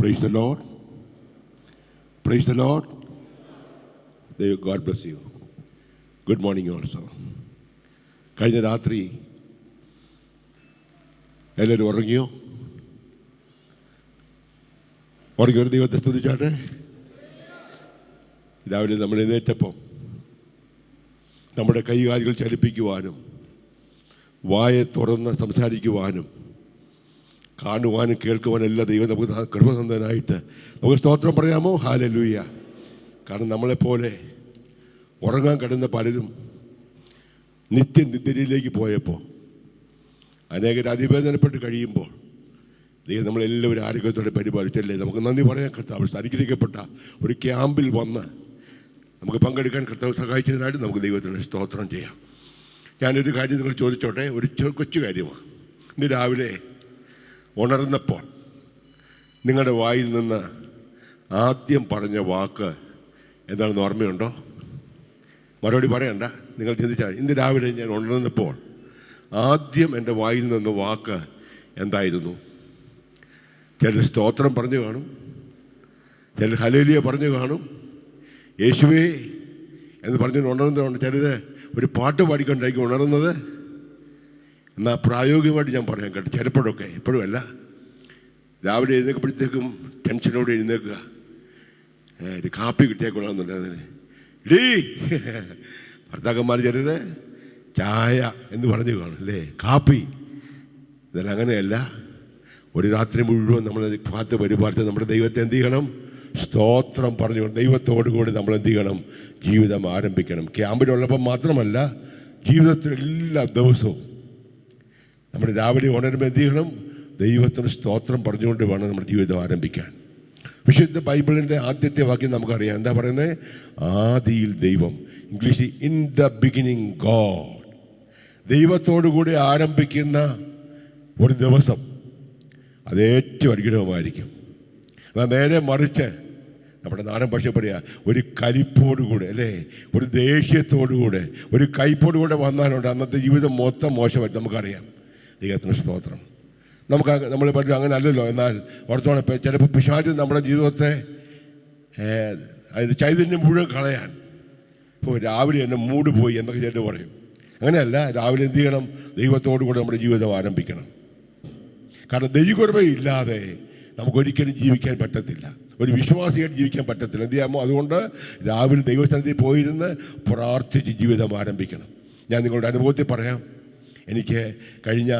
Praise the Lord. Praise the Lord. God bless you. Good morning also. കഴിഞ്ഞ രാത്രി എല്ലാവരും ഉറങ്ങിയോ? ഉറങ്ങിയൊരു ദൈവത്തെ സ്തുതിച്ചാട്ടെ. രാവിലെ നമ്മൾ എഴുന്നേറ്റപ്പം നമ്മുടെ കൈകാലുകൾ ചലിപ്പിക്കുവാനും വായെ തുറന്ന് സംസാരിക്കുവാനും കാണുവാനും കേൾക്കുവാനും എല്ലാം ദൈവം നമുക്ക് കൃപ തന്നതിനായിട്ട് നമുക്ക് സ്തോത്രം പറയാമോ? ഹല്ലേലൂയ. കാരണം നമ്മളെപ്പോലെ ഉറങ്ങാൻ കിടന്ന പലരും നിത്യനിദ്രയിലേക്ക് പോയപ്പോൾ അനേകർ അതിവേദനപ്പെട്ട് കഴിയുമ്പോൾ ദൈവം നമ്മളെല്ലാവരും ആരോഗ്യത്തോടെ പരിപാലിച്ചല്ലേ. നമുക്ക് നന്ദി പറയാൻ കർത്താവ് അനുഗ്രഹിക്കപ്പെട്ട ഒരു ക്യാമ്പിൽ വന്ന് നമുക്ക് പങ്കെടുക്കാൻ കർത്താവ് സഹായിച്ചതിനായിട്ട് നമുക്ക് ദൈവത്തിന് സ്തോത്രം ചെയ്യാം. ഞാനൊരു കാര്യം നിങ്ങൾ ചോദിച്ചോട്ടെ, ഒരു കൊച്ചു കാര്യമാണ്. ഇന്ന് രാവിലെ ഉണർന്നപ്പോൾ നിങ്ങളുടെ വായിൽ നിന്ന് ആദ്യം പറഞ്ഞ വാക്ക് എന്താണെന്ന് ഓർമ്മയുണ്ടോ? മറുപടി പറയണ്ട, നിങ്ങൾ ചിന്തിച്ചാൽ. ഇന്ന് രാവിലെ ഞാൻ ഉണർന്നപ്പോൾ ആദ്യം എൻ്റെ വായിൽ നിന്ന് വാക്ക് എന്തായിരുന്നു? ചിലർ സ്തോത്രം പറഞ്ഞു കാണും, ചിലർ ഹല്ലേലൂയ പറഞ്ഞു കാണും, യേശുവേ എന്ന് പറഞ്ഞ് ഉണർന്നതുകൊണ്ട് ചിലർ ഒരു പാട്ട് പാടിക്കൊണ്ടായിരിക്കും ഉണർന്നത്. എന്നാൽ പ്രായോഗികമായിട്ട് ഞാൻ പറയാൻ കേട്ടോ, ചിലപ്പോഴൊക്കെ, എപ്പോഴും അല്ല, രാവിലെ എഴുന്നേൽക്കുമ്പോഴത്തേക്കും ടെൻഷനോടെ എഴുന്നേൽക്കുക. ഒരു കാപ്പി കിട്ടിയേക്കൊള്ളാമെന്നുണ്ടായിരുന്നില്ലേ? ഇടീ ഭർത്താക്കന്മാർ ചിലർ ചായ എന്ന് പറഞ്ഞു കാണും അല്ലേ, കാപ്പി. ഇതെല്ലാം അങ്ങനെയല്ല. ഒരു രാത്രി മുഴുവൻ നമ്മൾ കാത്ത് പരിപാലിച്ച് നമ്മുടെ ദൈവത്തെ എന്ത് ചെയ്യണം? സ്തോത്രം പറഞ്ഞുകൊണ്ട് ദൈവത്തോടു കൂടി നമ്മൾ എന്ത് ചെയ്യണം? ജീവിതം ആരംഭിക്കണം. ക്യാമ്പിലുള്ളപ്പോൾ മാത്രമല്ല, ജീവിതത്തിൽ എല്ലാ ദിവസവും നമ്മൾ രാവിലെ ഉണരുമ്പോൾ എന്ത് ചെയ്യണം? ദൈവത്തിന് സ്തോത്രം പറഞ്ഞുകൊണ്ട് വേണം നമ്മുടെ ജീവിതം ആരംഭിക്കാൻ. വിശുദ്ധ ബൈബിളിൻ്റെ ആദ്യത്തെ വാക്യം നമുക്കറിയാം. എന്താ പറയുന്നത്? ആദിയിൽ ദൈവം. ഇംഗ്ലീഷിൽ ഇൻ ദ ബിഗിനിങ് ഗോഡ്. ദൈവത്തോടു കൂടി ആരംഭിക്കുന്ന ഒരു ദിവസം അത് ഏറ്റവും അനുഗ്രഹമായിരിക്കും. എന്നാൽ നേരെ മറിച്ച് നമ്മുടെ നാടൻ ഭാഷ പറയാ, ഒരു കലിപ്പോടുകൂടെ അല്ലേ, ഒരു ദേഷ്യത്തോടുകൂടെ, ഒരു കയ്പോടുകൂടെ വന്നാലുണ്ട് അന്നത്തെ ജീവിതം മൊത്തം മോശമായിട്ട് നമുക്കറിയാം. ദൈവത്തിന് സ്തോത്രം. നമ്മൾ പറഞ്ഞു അങ്ങനെ അല്ലല്ലോ. എന്നാൽ ഓർത്തോണം, ചിലപ്പോൾ പിശാച് നമ്മുടെ ജീവിതത്തെ അതിൻ്റെ ചൈതന്യം മുഴുവൻ കളയാൻ ഇപ്പോൾ രാവിലെ എന്നെ മൂഡ് പോയി എന്നൊക്കെ ചിലർ പറയും. അങ്ങനെയല്ല, രാവിലെ എന്ത് ചെയ്യണം? ദൈവത്തോടു കൂടെ നമ്മുടെ ജീവിതം ആരംഭിക്കണം. കാരണം ദൈവകൃപയില്ലാതെ നമുക്കൊരിക്കലും ജീവിക്കാൻ പറ്റത്തില്ല, ഒരു വിശ്വാസിയായിട്ട് ജീവിക്കാൻ പറ്റത്തില്ല. എന്ത് ചെയ്യാമോ? അതുകൊണ്ട് രാവിലെ ദൈവസ്ഥാനത്തിൽ പോയിരുന്ന് പ്രാർത്ഥിച്ച് ജീവിതം ആരംഭിക്കണം. ഞാൻ നിങ്ങളുടെ അനുഭവത്തിൽ പറയാം. എനിക്ക് കഴിഞ്ഞ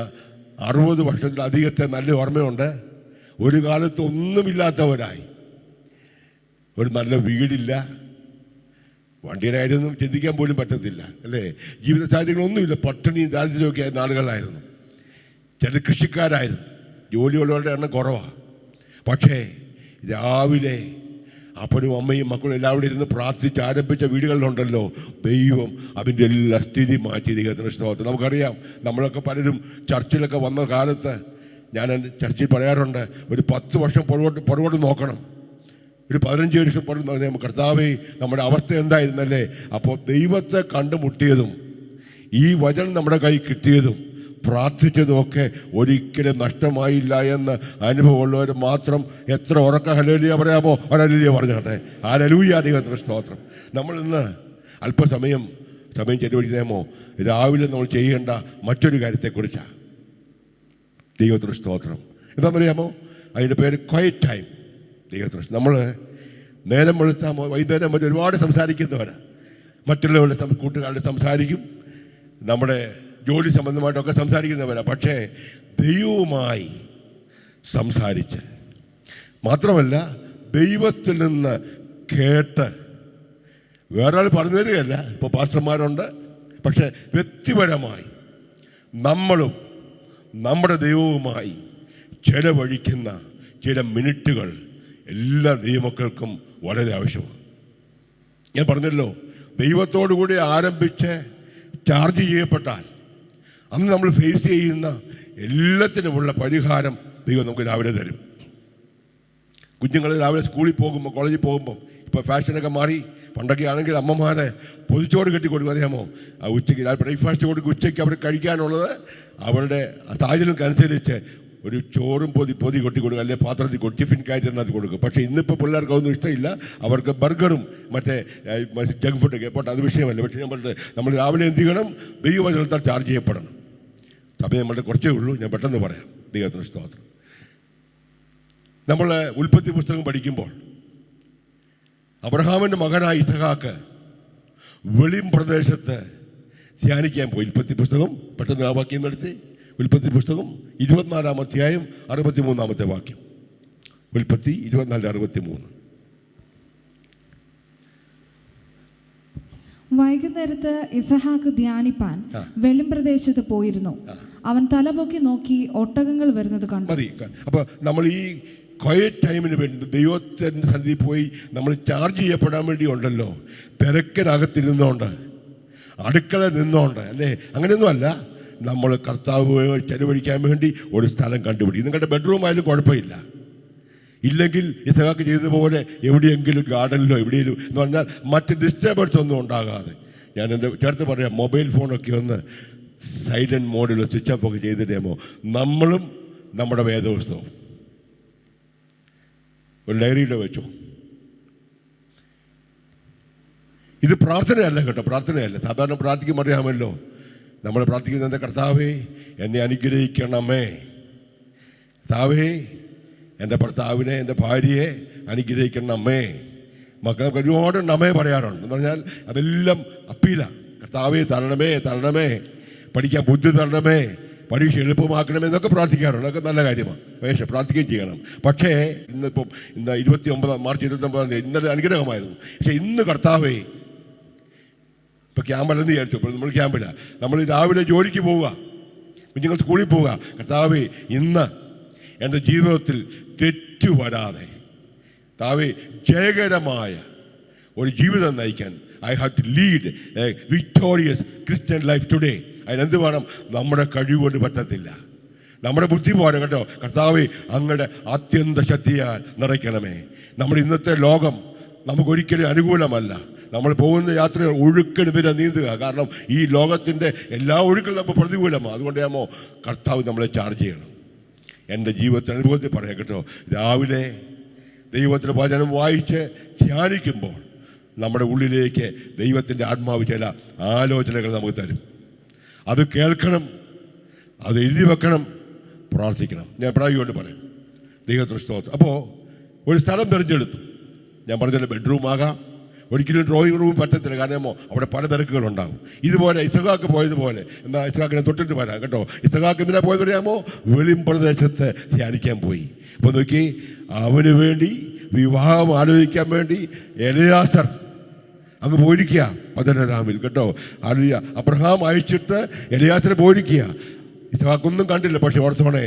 60 വർഷത്തിലധികത്തെ നല്ല ഓർമ്മയുണ്ട്. ഒരു കാലത്ത് ഒന്നുമില്ലാത്തവരായി, ഒരു നല്ല വീടില്ല, വണ്ടിയുടെ കാര്യമൊന്നും ചിന്തിക്കാൻ പോലും പറ്റത്തില്ല അല്ലേ, ജീവിത സാഹചര്യങ്ങളൊന്നുമില്ല, പട്ടിണിയും ദാരിദ്ര്യമൊക്കെ ആയ നാളുകളായിരുന്നു. ചില കൃഷിക്കാരായിരുന്നു, ജോലിയുള്ളവരുടെ എണ്ണം കുറവാണ്. പക്ഷേ രാവിലെ അപ്പനും അമ്മയും മക്കളും എല്ലാവരും ഇരുന്ന് പ്രാർത്ഥിച്ച് ആരംഭിച്ച വീടുകളിലുണ്ടല്ലോ, ദൈവം അതിൻ്റെ എല്ലാ സ്ഥിതി മാറ്റി. ദൈവത്തിന് സ്തോത്രം. നമുക്കറിയാം, നമ്മളൊക്കെ പലരും ചർച്ചിലൊക്കെ വന്ന കാലത്ത് ഞാൻ എൻ്റെ ചർച്ചിൽ പറയാറുണ്ട്, ഒരു 10 വർഷം പുറകോട്ട് നോക്കണം, ഒരു 15 വർഷം പുറകോട്ട്. കർത്താവേ, നമ്മുടെ അവസ്ഥ എന്തായിരുന്നല്ലേ? അപ്പോൾ ദൈവത്തെ കണ്ടുമുട്ടിയതും ഈ വചനം നമ്മുടെ കൈ കിട്ടിയതും പ്രാർത്ഥിച്ചതുമൊക്കെ ഒരിക്കലും നഷ്ടമായില്ല എന്ന് അനുഭവമുള്ളവർ മാത്രം എത്ര ഉറക്ക ഹല്ലേലൂയ പറയാമോ? ഹല്ലേലൂയ പറഞ്ഞാട്ടെ. ഹല്ലേലൂയ, ദൈവത്തിന് സ്തോത്രം. നമ്മൾ ഇന്ന് അല്പസമയം ചെലവഴിക്കാമോ? രാവിലെ നമ്മൾ ചെയ്യേണ്ട മറ്റൊരു കാര്യത്തെക്കുറിച്ചാണ്. ദൈവത്തിന് സ്തോത്രം. എന്താണെന്നറിയാമോ? അതിൻ്റെ പേര് ക്വയറ്റ് ടൈം. ദൈവത്തിന് നമ്മൾ നേരം വെളുത്താമോ വൈകുന്നേരം വരെ ഒരുപാട് സംസാരിക്കുന്നവരാണ്. മറ്റുള്ളവരുടെ കൂട്ടുകാരുടെ സംസാരിക്കും, നമ്മുടെ ജോലി സംബന്ധമായിട്ടൊക്കെ സംസാരിക്കുന്നവരാണ്. പക്ഷേ ദൈവവുമായി സംസാരിച്ച് മാത്രമല്ല, ദൈവത്തിൽ നിന്ന് കേട്ട് വേറെ ആൾ പറഞ്ഞു തരികയല്ല. ഇപ്പോൾ പാസ്റ്റർമാരുണ്ട്, പക്ഷേ വ്യക്തിപരമായി നമ്മളും നമ്മുടെ ദൈവവുമായി ചെലവഴിക്കുന്ന ചില മിനിറ്റുകൾ എല്ലാ ദൈവമക്കൾക്കും വളരെ ആവശ്യമാണ്. ഞാൻ പറഞ്ഞല്ലോ, ദൈവത്തോടു കൂടി ആരംഭിച്ച് ചാർജ് ചെയ്യപ്പെട്ടാൽ അന്ന് നമ്മൾ ഫേസ് ചെയ്യുന്ന എല്ലാത്തിനുമുള്ള പരിഹാരം ദൈവം നമുക്ക് രാവിലെ തരും. കുഞ്ഞുങ്ങൾ രാവിലെ സ്കൂളിൽ പോകുമ്പോൾ, കോളേജിൽ പോകുമ്പോൾ, ഇപ്പോൾ ഫാഷനൊക്കെ മാറി. പണ്ടൊക്കെ ആണെങ്കിൽ അമ്മമാരെ പൊതിച്ചോറ് കെട്ടി കൊടുക്കും, അറിയാമോ? ഉച്ചയ്ക്ക് ബ്രേക്ക്ഫാസ്റ്റ് കൊടുക്കും. ഉച്ചയ്ക്ക് അവർ കഴിക്കാനുള്ളത് അവരുടെ സാഹചര്യങ്ങൾക്കനുസരിച്ച് ഒരു ചോറും പൊതി കൊട്ടി കൊടുക്കുക, അല്ലെങ്കിൽ പാത്രത്തിൽ ടിഫിൻ കാര്യത്തിനകത്ത് കൊടുക്കും. പക്ഷേ ഇന്നിപ്പോൾ പിള്ളേർക്ക് അതൊന്നും ഇഷ്ടമില്ല. അവർക്ക് ബർഗറും മറ്റേ ജങ്ക് ഫുഡൊക്കെ പോട്ടെ, അത് വിഷയമല്ല. പക്ഷേ നമ്മൾ രാവിലെ എന്ത് ചെയ്യണം? ദൈവവചനത്താൽ ചാർജ് ചെയ്യപ്പെടണം. സമയം നമ്മളുടെ കുറച്ചേ ഉള്ളൂ, ഞാൻ പെട്ടെന്ന് പറയാം. ദൈവത്തിന് സ്തോത്രം. നമ്മൾ ഉൽപ്പത്തി പുസ്തകം പഠിക്കുമ്പോൾ അബ്രഹാമിൻ്റെ മകനായ ഇസഹാക്ക് വെളിം പ്രദേശത്ത് ധ്യാനിക്കാൻ പോയി. ഉൽപ്പത്തി പുസ്തകം പെട്ടെന്ന് ആ വാക്യം നടത്തി. ഉൽപ്പത്തി പുസ്തകം 24-ാം അധ്യായം 63-ാമത്തെ വാക്യം. ഉൽപ്പത്തി 24:63. വൈകുന്നേരത്ത് ഇസഹാക്ക് ധ്യാനിപ്പാൻ വെളിം പ്രദേശത്ത് പോയിരുന്നു. അവൻ തലപൊക്കി നോക്കി ഒട്ടകങ്ങൾ വരുന്നത് കണ്ടു. മതി. അപ്പോൾ നമ്മൾ ഈ ക്വയറ്റ് ടൈമിന് വേണ്ടി ദൈവത്തിൻ്റെ സന്നിധിയിൽ പോയി നമ്മൾ ചാർജ് ചെയ്യപ്പെടാൻ വേണ്ടി ഉണ്ടല്ലോ, തിരക്കിനകത്തിരുന്നോണ്ട്, അടുക്കള നിന്നോണ്ട്, അല്ലേ? അങ്ങനെയൊന്നുമല്ല. നമ്മൾ കർത്താവ് ചെലവഴിക്കാൻ വേണ്ടി ഒരു സ്ഥലം കണ്ടുപിടിക്കും. നിങ്ങളുടെ ബെഡ്റൂം ആയാലും കുഴപ്പമില്ല. ഇല്ലെങ്കിൽ ഇസഹാക്ക് ചെയ്തതുപോലെ എവിടെയെങ്കിലും ഗാർഡനിലോ എവിടെയെങ്കിലും എന്ന് പറഞ്ഞാൽ മറ്റ് ഡിസ്റ്റർബൻസ് ഒന്നും ഉണ്ടാകാതെ. ഞാൻ എൻ്റെ ചേർത്ത് പറയാം, മൊബൈൽ ഫോണൊക്കെ ഒന്ന് സൈലൻറ്റ് മോഡിലോ സ്വിച്ച് ഓഫ് ഒക്കെ ചെയ്തിട്ടേമോ നമ്മളും നമ്മുടെ വേദപുസ്തകവും ഒരു ഡയറിയിൽ വെച്ചോ. ഇത് പ്രാർത്ഥനയല്ല കേട്ടോ, പ്രാർത്ഥനയല്ല. സാധാരണ പ്രാർത്ഥിക്കും അറിയാമല്ലോ. നമ്മൾ പ്രാർത്ഥിക്കുന്നത് കർത്താവേ എന്നെ അനുഗ്രഹിക്കണമേ, കർത്താവേ എൻ്റെ ഭർത്താവിനെ, എൻ്റെ ഭാര്യയെ അനുഗ്രഹിക്കണമേ. മക്കൾക്ക് ഒരുപാട് നമ്മേ പറയാറുണ്ട്. എന്ന് പറഞ്ഞാൽ അതെല്ലാം അപ്പീലാണ്. കർത്താവേ തരണമേ, പഠിക്കാൻ ബുദ്ധി തരണമേ, പരീക്ഷ എളുപ്പമാക്കണമേ എന്നൊക്കെ പ്രാർത്ഥിക്കാറുണ്ട്. അതൊക്കെ നല്ല കാര്യമാണ്, പക്ഷേ പ്രാർത്ഥിക്കുകയും ചെയ്യണം. പക്ഷേ ഇന്ന് 29 മാർച്ച് 29 ഇന്നലെ അനുഗ്രഹമായിരുന്നു. പക്ഷേ ഇന്ന് കർത്താവേ, ഇപ്പോൾ ക്യാമ്പല്ലെന്ന് വിചാരിച്ചു. ഇപ്പോൾ നമ്മൾ ക്യാമ്പിലാണ്, നമ്മൾ രാവിലെ ജോലിക്ക് പോവുക, കുഞ്ഞുങ്ങൾ സ്കൂളിൽ പോവുക. കർത്താവേ ഇന്ന് എൻ്റെ ജീവിതത്തിൽ തെറ്റു വരാതെ കർത്താവേ ജയകരമായ ഒരു ജീവിതം നയിക്കാൻ I have to lead a victorious Christian life today. അതിനെന്ത് വേണം? നമ്മുടെ കഴിവുകൊണ്ട് പറ്റത്തില്ല, നമ്മുടെ ബുദ്ധി പോരാ കേട്ടോ. കർത്താവേ അങ്ങയുടെ അത്യന്ത ശക്തിയാൽ നിറയ്ക്കണമേ. നമ്മുടെ ഇന്നത്തെ ലോകം നമുക്കൊരിക്കലും അനുകൂലമല്ല. നമ്മൾ പോകുന്ന യാത്ര ഒഴുക്കിനെതിരെ നീന്തുക. കാരണം ഈ ലോകത്തിൻ്റെ എല്ലാ ഒഴുക്കളും നമുക്ക് പ്രതികൂലമാണ്. അതുകൊണ്ടാകുമ്പോൾ കർത്താവ് നമ്മളെ ചാർജ് ചെയ്യണം. എൻ്റെ ജീവിതത്തിൽ അനുഭവത്തിൽ പറയാം കേട്ടോ. രാവിലെ ദൈവത്തിൻ്റെ വചനം വായിച്ച് ധ്യാനിക്കുമ്പോൾ നമ്മുടെ ഉള്ളിലേക്ക് ദൈവത്തിൻ്റെ ആത്മാവ് ചില ആലോചനകൾ നമുക്ക് തരും. അത് കേൾക്കണം, അത് എഴുതി വെക്കണം, പ്രാർത്ഥിക്കണം. ഞാൻ പ്രായോഗികമായിട്ട് പറയാം. ദൈവത്തിന് സ്തോത്രം. അപ്പോൾ ഒരു സ്ഥലം തിരഞ്ഞെടുത്തു. ഞാൻ പറഞ്ഞല്ലോ, ബെഡ്റൂം ആകാം, ഒരിക്കലും ഡ്രോയിങ് റൂം പറ്റത്തില്ല. കാരണം അവിടെ പല തിരക്കുകളുണ്ടാകും. ഇതുപോലെ ഇസഹാക്ക് പോയതുപോലെ, എന്നാൽ ഇസഹാക്കിനെ തൊട്ടിട്ട് വരാം കേട്ടോ. ഇസഹാക്ക് എന്തിനാ പോയത് അറിയാമോ? വെളിം പ്രദേശത്ത് ധ്യാനിക്കാൻ പോയി. അപ്പോൾ നോക്കി, അവന് വേണ്ടി വിവാഹം ആലോചിക്കാൻ വേണ്ടി എലയാസർ അങ്ങ് പോയിരിക്കുക 15-ാമിൽ കേട്ടോ. അബ്രഹാം അയച്ചിട്ട് എലയാസർ പോയിരിക്കുക. ഇസഹാക്കൊന്നും കണ്ടില്ല. പക്ഷെ ഓർത്തോണേ,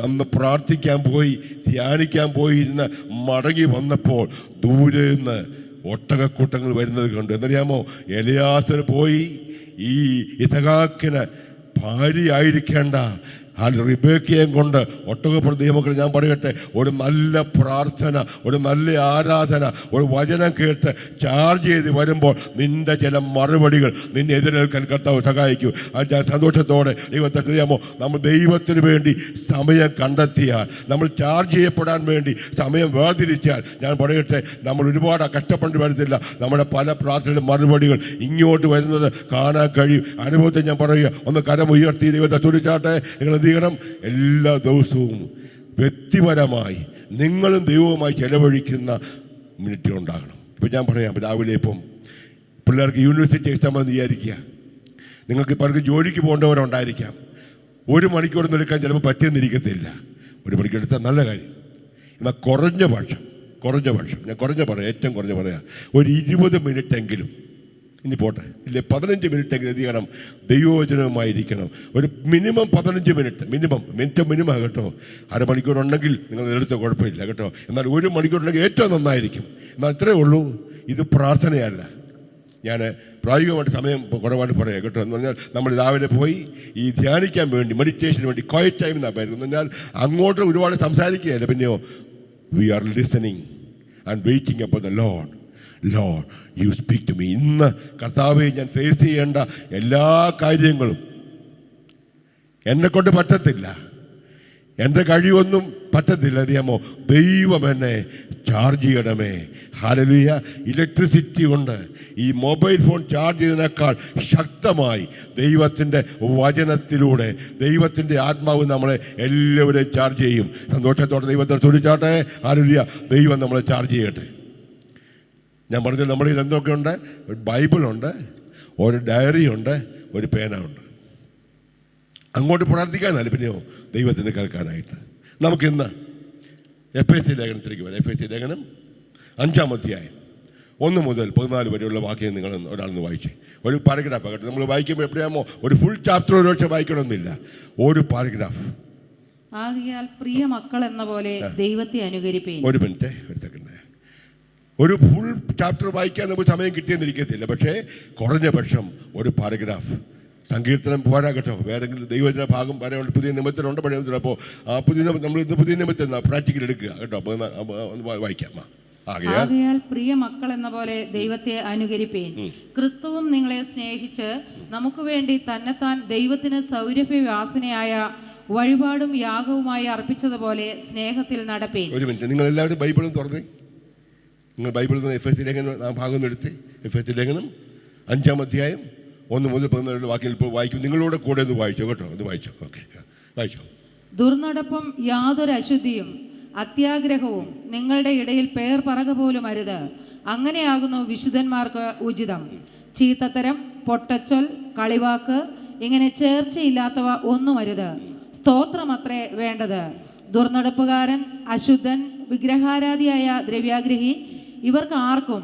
അന്ന് പ്രാർത്ഥിക്കാൻ പോയി, ധ്യാനിക്കാൻ പോയി ഇരുന്ന് മടങ്ങി വന്നപ്പോൾ ദൂരെ നിന്ന് ഒട്ടകക്കൂട്ടങ്ങൾ വരുന്നത് കണ്ടു. എന്നറിയാമോ? എലയാസർ പോയി ഈ ഇസഹാക്കിന് ഭാര്യയായിരിക്കേണ്ട റിബേക്കയും കൊണ്ട് ഒട്ടകപ്രതിമക്കൾ, ഞാൻ പറയട്ടെ, ഒരു നല്ല പ്രാർത്ഥന, ഒരു നല്ല ആരാധന, ഒരു വചനം കേട്ട് ചാർജ് ചെയ്ത് വരുമ്പോൾ നിന്റെ ചില മറുപടികൾ നിന്നെ എതിരേൽക്കാൻ കർത്താവ് സഹായിക്കും. അതിൻ്റെ സന്തോഷത്തോടെ ദൈവത്തെ അറിയാമോ, നമ്മൾ ദൈവത്തിന് വേണ്ടി സമയം കണ്ടെത്തിയാൽ, നമ്മൾ ചാർജ് ചെയ്യപ്പെടാൻ വേണ്ടി സമയം വേർതിരിച്ചാൽ, ഞാൻ പറയട്ടെ, നമ്മൾ ഒരുപാട് കഷ്ടപ്പെട്ട് വരത്തില്ല. നമ്മുടെ പല പ്രാർത്ഥനയുടെ മറുപടികൾ ഇങ്ങോട്ട് വരുന്നത് കാണാൻ കഴിയും. അനുഭവത്തെ ഞാൻ പറയുക. ഒന്ന് കരം ഉയർത്തി ദൈവത്തെ തുടിച്ചാട്ടെ. നിങ്ങൾ ണം എല്ലാ ദിവസവും വ്യക്തിപരമായി നിങ്ങളും ദൈവവുമായി ചെലവഴിക്കുന്ന മിനിറ്റ് ഉണ്ടാകണം. ഇപ്പം ഞാൻ പറയാം, രാവിലെ ഇപ്പം പിള്ളേർക്ക് യൂണിവേഴ്സിറ്റി എക്സാം എന്ന് വിചാരിക്കുക. നിങ്ങൾക്ക് പലർക്ക് ജോലിക്ക് പോകേണ്ടവരുണ്ടായിരിക്കാം. 1 മണിക്കൂർ എടുക്കാൻ ചിലപ്പോൾ പറ്റിയെന്നിരിക്കത്തില്ല. 1 മണിക്കൂർ എടുത്താൽ നല്ല കാര്യം. എന്നാൽ കുറഞ്ഞ പക്ഷം ഞാൻ പറയാം, ഏറ്റവും കുറഞ്ഞ പറയാം, ഒരു 20 മിനിറ്റെങ്കിലും, ഇനി പോട്ടെ, ഇല്ലേ 15 മിനിറ്റെങ്കിലും എന്ത് ചെയ്യണം? ദൈവവചനവുമായിരിക്കണം. ഒരു മിനിമം 15 മിനിറ്റ് മിനിമം കേട്ടോ. അരമണിക്കൂർ ഉണ്ടെങ്കിൽ നിങ്ങൾ എടുത്ത കുഴപ്പമില്ല കേട്ടോ. എന്നാൽ 1 മണിക്കൂർ ഉണ്ടെങ്കിൽ ഏറ്റവും നന്നായിരിക്കും. എന്നാൽ ഇത്രയേ ഉള്ളൂ. ഇത് പ്രാർത്ഥനയല്ല. ഞാൻ പ്രായോഗികമായിട്ട് സമയം കുറവാണ് പറയാം കേട്ടോ. എന്ന് പറഞ്ഞാൽ നമ്മൾ രാവിലെ പോയി ഈ ധ്യാനിക്കാൻ വേണ്ടി, മെഡിറ്റേഷന് വേണ്ടി ക്വയറ്റ് ടൈം എന്നാണ് പറയുന്നത്. എന്ന് പറഞ്ഞാൽ അങ്ങോട്ട് ഒരുപാട് സംസാരിക്കുകയല്ല, പിന്നെയോ we are listening and waiting upon the Lord. Lord you speak to me. ഇന്ന് കർത്താവെ ഞാൻ ഫേസ് ചെയ്യേണ്ട എല്ലാ കാര്യങ്ങളും എന്നെക്കൊണ്ട് പറ്റത്തില്ല. എൻ്റെ കഴിവൊന്നും പറ്റത്തില്ല, അറിയാമോ? ദൈവം എന്നെ ചാർജ് ചെയ്യണമേ. ഹല്ലേലൂയ. ഇലക്ട്രിസിറ്റി കൊണ്ട് ഈ മൊബൈൽ ഫോൺ ചാർജ് ചെയ്യുന്നതിനേക്കാൾ ശക്തമായി ദൈവത്തിൻ്റെ വചനത്തിലൂടെ ദൈവത്തിൻ്റെ ആത്മാവ് നമ്മളെ എല്ലാവരെയും ചാർജ് ചെയ്യും. സന്തോഷത്തോടെ ദൈവത്തെ സ്തുതിച്ചാട്ടെ. ഹല്ലേലൂയ. ദൈവം നമ്മളെ ചാർജ് ചെയ്യട്ടെ. ഞാൻ പറഞ്ഞു, നമ്മുടെ കയ്യിൽ എന്തൊക്കെയുണ്ട്? ഒരു ബൈബിളുണ്ട്, ഒരു ഡയറി ഉണ്ട്, ഒരു പേന ഉണ്ട്. അങ്ങോട്ട് പ്രാർത്ഥിക്കാനല്ല, പിന്നെയോ ദൈവത്തിന് കേൾക്കാനായിട്ട്. നമുക്കിന്ന് എഫേസ്യ ലേഖനത്തിലേക്ക് വരാം. എഫേസ്യ ലേഖനം 5-ാം അധ്യായം 1 മുതൽ 14 വരെയുള്ള വാക്യം നിങ്ങൾ ഒരാളെന്ന് വായിച്ചേ. ഒരു പാരഗ്രാഫ് ആകട്ടെ. നമ്മൾ വായിക്കുമ്പോൾ എപ്പോഴാമോ ഒരു ഫുൾ ചാപ്റ്റർ ഒരു പക്ഷേ വായിക്കണമെന്നില്ല, ഒരു പാരഗ്രാഫ്. ആകയാൽ പ്രിയ മക്കൾ എന്ന പോലെ ദൈവത്തെ അനുകരിപ്പീൻ. ഒരു മിനിറ്റ്, ഒരു സെക്കൻഡ്. ഒരു ഫുൾ ചാപ്റ്റർ വായിക്കാൻ നമുക്ക് സമയം കിട്ടിയെന്നിരിക്കത്തില്ല, പക്ഷേ കുറഞ്ഞ പക്ഷം ഒരു പാരഗ്രാഫ്. സങ്കീർത്തനം പോരാ കേട്ടോ, വേറെങ്കിലും ദൈവത്തിൻ്റെ ഭാഗം വരെയുണ്ട്. പുതിയ നിയമത്തിലുണ്ട്, പഴയ നിയമത്തിൽ. അപ്പോൾ ആ പുതിയ നമ്മൾ ഇന്ന് പുതിയ നിയമത്തിൽ പ്രാക്ടിക്കൽ എടുക്കുക കേട്ടോ. അപ്പോൾ ഒന്ന് വായിക്കാം. ആകയാൽ പ്രിയ മക്കൾ എന്ന പോലെ ദൈവത്തെ അനുകരിപ്പീൻ. ക്രിസ്തുവും നിങ്ങളെ സ്നേഹിച്ച് നമുക്ക് വേണ്ടി തന്നെത്താൻ ദൈവത്തിന് സൗരഭ്യവാസനയായ വഴിപാടും യാഗവുമായി അർപ്പിച്ചതുപോലെ സ്നേഹത്തിൽ നടപ്പീൻ. ഒരു മിനിറ്റ്, നിങ്ങൾ എല്ലാവരും ബൈബിളും തുറന്നേ. നിങ്ങൾ ബൈബിളിൽ നിന്ന് എഫേസ്യ ലേഖനം ആ ഭാഗം ഒന്ന് എടുത്ത്. എഫേസ്യ ലേഖനം 5-ാം അധ്യായം 1 മുതൽ 14 വാക്യം ഇപ്പോൾ വായിക്കും. നിങ്ങളോട് കൂടെ ഒന്ന് വായിച്ചോ കേട്ടോ. ഒന്ന് വായിച്ചോ. ഓക്കെ, വായിച്ചോ. ദുർനടപ്പും യാതൊരു അശുദ്ധിയും അത്യാഗ്രഹവും നിങ്ങളുടെ ഇടയിൽ പേർ പറക പോലും അരുത്. അങ്ങനെയാകുന്നു വിശുദ്ധന്മാർക്ക് ഉചിതം. ചീത്തത്തരം, പൊട്ടച്ചൊൽ, കളിവാക്ക്, ഇങ്ങനെ ചേർച്ചയില്ലാത്തവ ഒന്നും അരുത്. സ്തോത്രമത്രേ വേണ്ടത്. ദുർനടപ്പുകാരൻ, അശുദ്ധൻ, വിഗ്രഹാരാധിയായ ദ്രവ്യാഗ്രഹി, ഇവർക്ക് ആർക്കും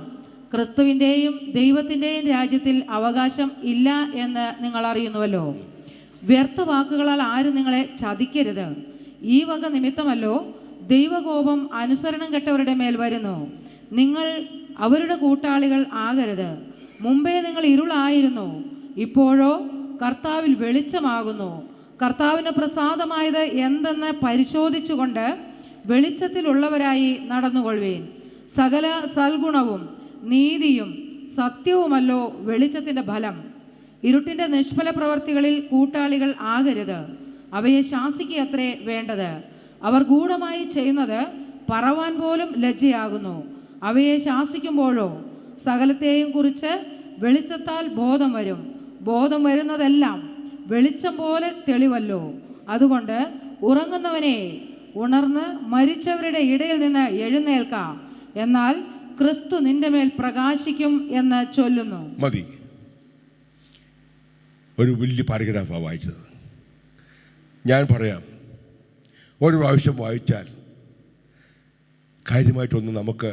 ക്രിസ്തുവിൻ്റെയും ദൈവത്തിൻ്റെയും രാജ്യത്തിൽ അവകാശം ഇല്ല എന്ന് നിങ്ങൾ അറിയുന്നുവല്ലോ. വ്യർത്ഥ വാക്കുകളാൽ ആരും നിങ്ങളെ ചതിക്കരുത്. ഈ വക നിമിത്തമല്ലോ ദൈവകോപം അനുസരണം കെട്ടവരുടെ മേൽ വരുന്നു. നിങ്ങൾ അവരുടെ കൂട്ടാളികൾ ആകരുത്. മുമ്പേ നിങ്ങൾ ഇരുളായിരുന്നു, ഇപ്പോഴോ കർത്താവിൽ വെളിച്ചമാകുന്നു. കർത്താവിന് പ്രസാദമായത് എന്തെന്ന് പരിശോധിച്ചുകൊണ്ട് വെളിച്ചത്തിലുള്ളവരായി നടന്നുകൊള്ളുവീൻ. സകല സൽഗുണവും നീതിയും സത്യവുമല്ലോ വെളിച്ചത്തിൻ്റെ ഫലം. ഇരുട്ടിൻ്റെ നിഷ്ഫല പ്രവർത്തികളിൽ കൂട്ടാളികൾ ആകരുത്. അവയെ ശാസിക്കുകയത്രേ വേണ്ടത്. അവർ ഗൂഢമായി ചെയ്യുന്നത് പറവാൻ പോലും ലജ്ജയാകുന്നു. അവയെ ശാസിക്കുമ്പോഴോ സകലത്തെയും കുറിച്ച് വെളിച്ചത്താൽ ബോധം വരും. ബോധം വരുന്നതെല്ലാം വെളിച്ചം പോലെ തെളിവല്ലോ. അതുകൊണ്ട് ഉറങ്ങുന്നവനെ ഉണർന്ന് മരിച്ചവരുടെ ഇടയിൽ നിന്ന് എഴുന്നേൽക്കാം, എന്നാൽ ക്രിസ്തു നിന്റെ മേൽ പ്രകാശിക്കും എന്ന് ചൊല്ലുന്നു. മതി. ഒരു വലിയ പാരഗ്രാഫാണ് വായിച്ചത്. ഞാൻ പറയാം, ഒരു പ്രാവശ്യം വായിച്ചാൽ കാര്യമായിട്ടൊന്നും നമുക്ക്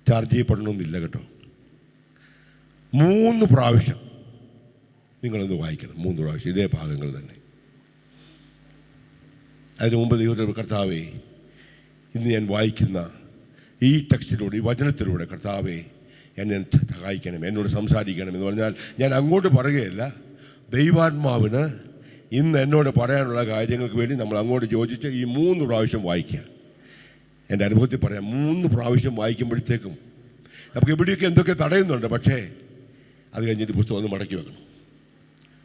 ചാർജ് ചെയ്യപ്പെടണമെന്നില്ല കേട്ടോ. 3 പ്രാവശ്യം നിങ്ങളൊന്ന് വായിക്കണം. 3 പ്രാവശ്യം ഇതേ ഭാഗങ്ങൾ തന്നെ. അതിനു മുമ്പ് ദൈവത്തിൻ്റെ കർത്താവേ, ഇന്ന് ഞാൻ വായിക്കുന്ന ഈ ടെക്സ്റ്റിലൂടെ, ഈ വചനത്തിലൂടെ കർത്താവേ എന്നെ സഹായിക്കണം, എന്നോട് സംസാരിക്കണം എന്ന് പറഞ്ഞാൽ ഞാൻ അങ്ങോട്ട് പറയുകയല്ല. ദൈവാത്മാവിന് ഇന്ന് എന്നോട് പറയാനുള്ള കാര്യങ്ങൾക്ക് വേണ്ടി നമ്മൾ അങ്ങോട്ട് യോജിച്ച് ഈ 3 പ്രാവശ്യം വായിക്കുക. എൻ്റെ അനുഭവത്തിൽ പറയാം, 3 പ്രാവശ്യം വായിക്കുമ്പോഴത്തേക്കും നമുക്ക് എവിടെയൊക്കെ എന്തൊക്കെ തടയുന്നുണ്ട്, പക്ഷേ അത് കഴിഞ്ഞിട്ട് പുസ്തകം ഒന്ന് മടക്കി വെക്കണം.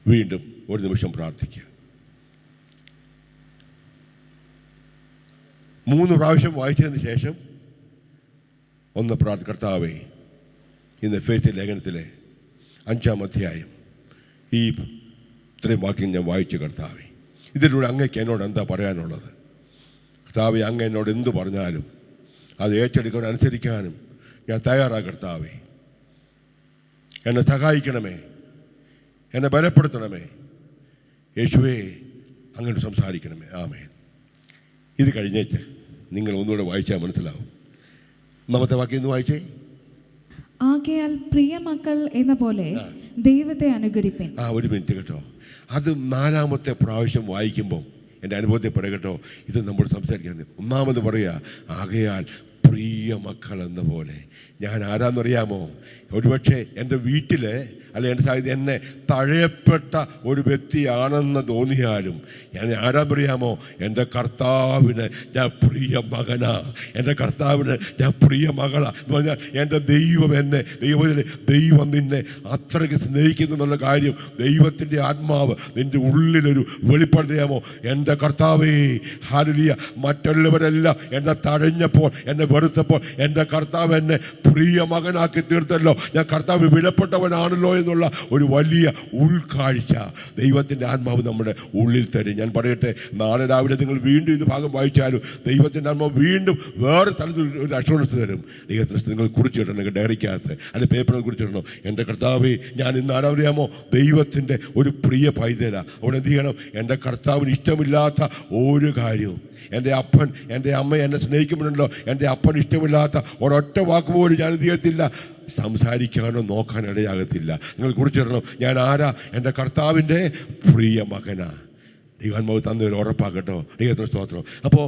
വീണ്ടും ഒരു നിമിഷം പ്രാർത്ഥിക്കുക. 3 പ്രാവശ്യം വായിച്ചതിന് ശേഷം ഒന്ന് കർത്താവേ, ഇന്ന് എഫേസ്യ ലേഖനത്തിലെ 5-ാം അധ്യായം ഈ ഇത്രയും വാക്യം ഞാൻ വായിച്ചു. കർത്താവേ, ഇതിലൂടെ അങ്ങയ്ക്ക് എന്നോട് എന്താ പറയാനുള്ളത്? കർത്താവേ, അങ്ങ് എന്നോട് എന്തു പറഞ്ഞാലും അത് ഏറ്റെടുക്കാനും അനുസരിക്കാനും ഞാൻ തയ്യാറാണ്. കർത്താവേ, എന്നെ സഹായിക്കണമേ, എന്നെ ബലപ്പെടുത്തണമേ. യേശുവേ, അങ്ങനെ സംസാരിക്കണമേ. ആമേൻ. ഇത് കഴിഞ്ഞേച്ച് നിങ്ങൾ ഒന്നുകൂടെ വായിച്ചാൽ മനസ്സിലാവും. 1-ാമത്തെ വാക്യം ഒന്ന് വായിച്ചേ. ആകയാൽ പ്രിയ മക്കൾ എന്ന പോലെ ദൈവത്തെ അനുകരിപ്പീൻ. ഒരു മിനിറ്റ് കേട്ടോ. അത് 4-ാമത്തെ പ്രാവശ്യം വായിക്കുമ്പോൾ എൻ്റെ അനുഭവത്തിൽ പറയാം കേട്ടോ, ഇത് നമ്മൾ സംസാരിക്കുന്നത്. 1-ാമത് പറയുക, ആകയാൽ പ്രിയ പ്രിയ മക്കൾ എന്ന പോലെ. ഞാൻ ആരാന്നറിയാമോ? ഒരുപക്ഷെ എൻ്റെ വീട്ടിൽ അല്ലെ എൻ്റെ സാഹചര്യം എന്നെ തഴയപ്പെട്ട ഒരു വ്യക്തിയാണെന്ന് തോന്നിയാലും ഞാൻ ആരാന്നറിയാമോ? എൻ്റെ കർത്താവിന് ഞാൻ പ്രിയ മകനാ, എൻ്റെ കർത്താവിന് ഞാൻ പ്രിയ മകളാ എന്ന് പറഞ്ഞാൽ എൻ്റെ ദൈവം എന്നെ ദൈവം നിന്നെ അത്രയ്ക്ക് സ്നേഹിക്കുന്നു എന്നുള്ള കാര്യം ദൈവത്തിൻ്റെ ആത്മാവ് നിൻ്റെ ഉള്ളിലൊരു വെളിപ്പെടുത്തിയാമോ? എൻ്റെ കർത്താവേ ഹല്ലേലൂയ. മറ്റുള്ളവരെല്ലാം എന്നെ തഴഞ്ഞപ്പോൾ, എന്നെ വെറുത്തപ്പോൾ എൻ്റെ കർത്താവ് എന്നെ പ്രിയ മകനാക്കി തീർത്തല്ലോ, ഞാൻ കർത്താവ് വിലപ്പെട്ടവനാണല്ലോ എന്നുള്ള ഒരു വലിയ ഉൾക്കാഴ്ച ദൈവത്തിൻ്റെ ആത്മാവ് നമ്മുടെ ഉള്ളിൽ തരും. ഞാൻ പറയട്ടെ, നാളെ രാവിലെ നിങ്ങൾ വീണ്ടും ഇത് ഭാഗം വായിച്ചാലും ദൈവത്തിൻ്റെ ആത്മാവ് വീണ്ടും വേറെ തരത്തിൽ ഒരു അഷുറൻസ് തരും. ദൈവത്തിന് നിങ്ങൾ കുറിച്ചിടണം, നിങ്ങൾ ഡയറിക്കകത്ത് അല്ലെങ്കിൽ പേപ്പറിൽ കുറിച്ചിടണം. എൻ്റെ കർത്താവേ, ഞാൻ ഇന്ന് ആരാറിയാമോ? ദൈവത്തിൻ്റെ ഒരു പ്രിയ പൈതല. അവിടെ എന്ത് ചെയ്യണം? എൻ്റെ കർത്താവിന് ഇഷ്ടമില്ലാത്ത ഒരു കാര്യവും, എൻ്റെ അപ്പൻ എൻ്റെ അമ്മ എന്നെ സ്നേഹിക്കുമ്പോഴല്ലോ എൻ്റെ അപ്പൻ ഇഷ്ടമില്ലാത്ത ഒരൊറ്റ വാക്ക് പോലും ഞാൻ എന്ത് ചെയ്യത്തില്ല, സംസാരിക്കാനോ നോക്കാനോ ഇടയാകത്തില്ല. നിങ്ങൾ കുറിച്ചിടണം, ഞാൻ ആരാ? എൻ്റെ കർത്താവിൻ്റെ പ്രിയ മകനാ. ദൈവാത്മാവ് തന്നൊരു ഉറപ്പാക്കട്ടോ. ദൈവത്തിന് സ്തോത്രം. അപ്പോൾ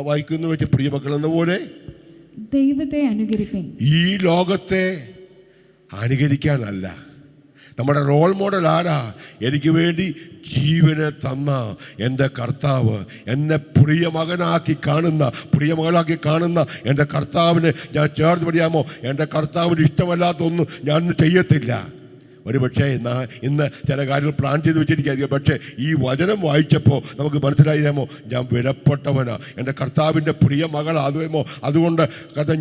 വായിക്കുന്ന വെച്ച് പ്രിയ മക്കൾ എന്ന പോലെ ദൈവത്തെ അനുകരിപ്പിൻ. ഈ ലോകത്തെ അനുകരിക്കാനല്ല. നമ്മുടെ റോൾ മോഡൽ ആരാ? എനിക്ക് വേണ്ടി ജീവനെ തന്ന എൻ്റെ കർത്താവ്, എന്നെ പ്രിയ മകനാക്കി കാണുന്ന, പ്രിയ മകളാക്കി കാണുന്ന എൻ്റെ കർത്താവിനെ ഞാൻ ചേർത്ത് പഠിയാമോ? എൻ്റെ കർത്താവിന് ഇഷ്ടമല്ലാത്തൊന്നും ഞാൻ ചെയ്യത്തില്ല. ഒരു പക്ഷേ ഇന്ന് ചില കാര്യങ്ങൾ പ്ലാൻ ചെയ്ത് വെച്ചിരിക്കുകയായിരിക്കും. പക്ഷേ ഈ വചനം വായിച്ചപ്പോൾ നമുക്ക് മനസ്സിലായാമോ? ഞാൻ വിലപ്പെട്ടവനാ, എൻ്റെ കർത്താവിൻ്റെ പ്രിയ മകളാകുമോ? അതുകൊണ്ട്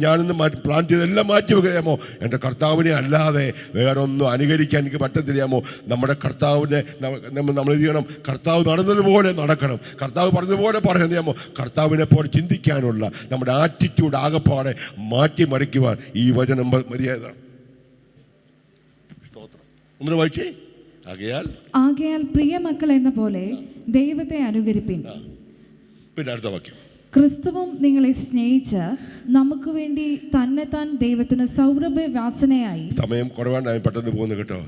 ഞാനിന്ന് പ്ലാൻ ചെയ്തെല്ലാം മാറ്റി വെക്കാമോ? എൻ്റെ കർത്താവിനെ അല്ലാതെ വേറൊന്നും അനുകരിക്കാൻ എനിക്ക് പറ്റത്തില്ലാമോ? നമ്മുടെ കർത്താവിനെ നമ്മൾ എന്ത് ചെയ്യണം? കർത്താവ് നടന്നതുപോലെ നടക്കണം, കർത്താവ് പറഞ്ഞതുപോലെ പറയാമോ? കർത്താവിനെ പോലെ ചിന്തിക്കാനുള്ള നമ്മുടെ ആറ്റിറ്റ്യൂഡ് ആകെപ്പാടെ മാറ്റി മറിക്കുവാൻ ഈ വചനം മതിയായതാണ്. ഒന്ന് വായിച്ചേ. ആകയാൽ പ്രിയ മക്കൾ എന്ന പോലെ ദൈവത്തെ അനുകരിപ്പിൻ. പിന്നെ അടുത്ത വാക്യം, ക്രിസ്തുവും നിങ്ങളെ സ്നേഹിച്ച് നമുക്ക് വേണ്ടി തന്നെത്താൻ ദൈവത്തിന് സൗരഭ്യവാസനയായി. സമയം കുറവാണ്ടായി പെട്ടെന്ന് പോകുന്നു കേട്ടോ.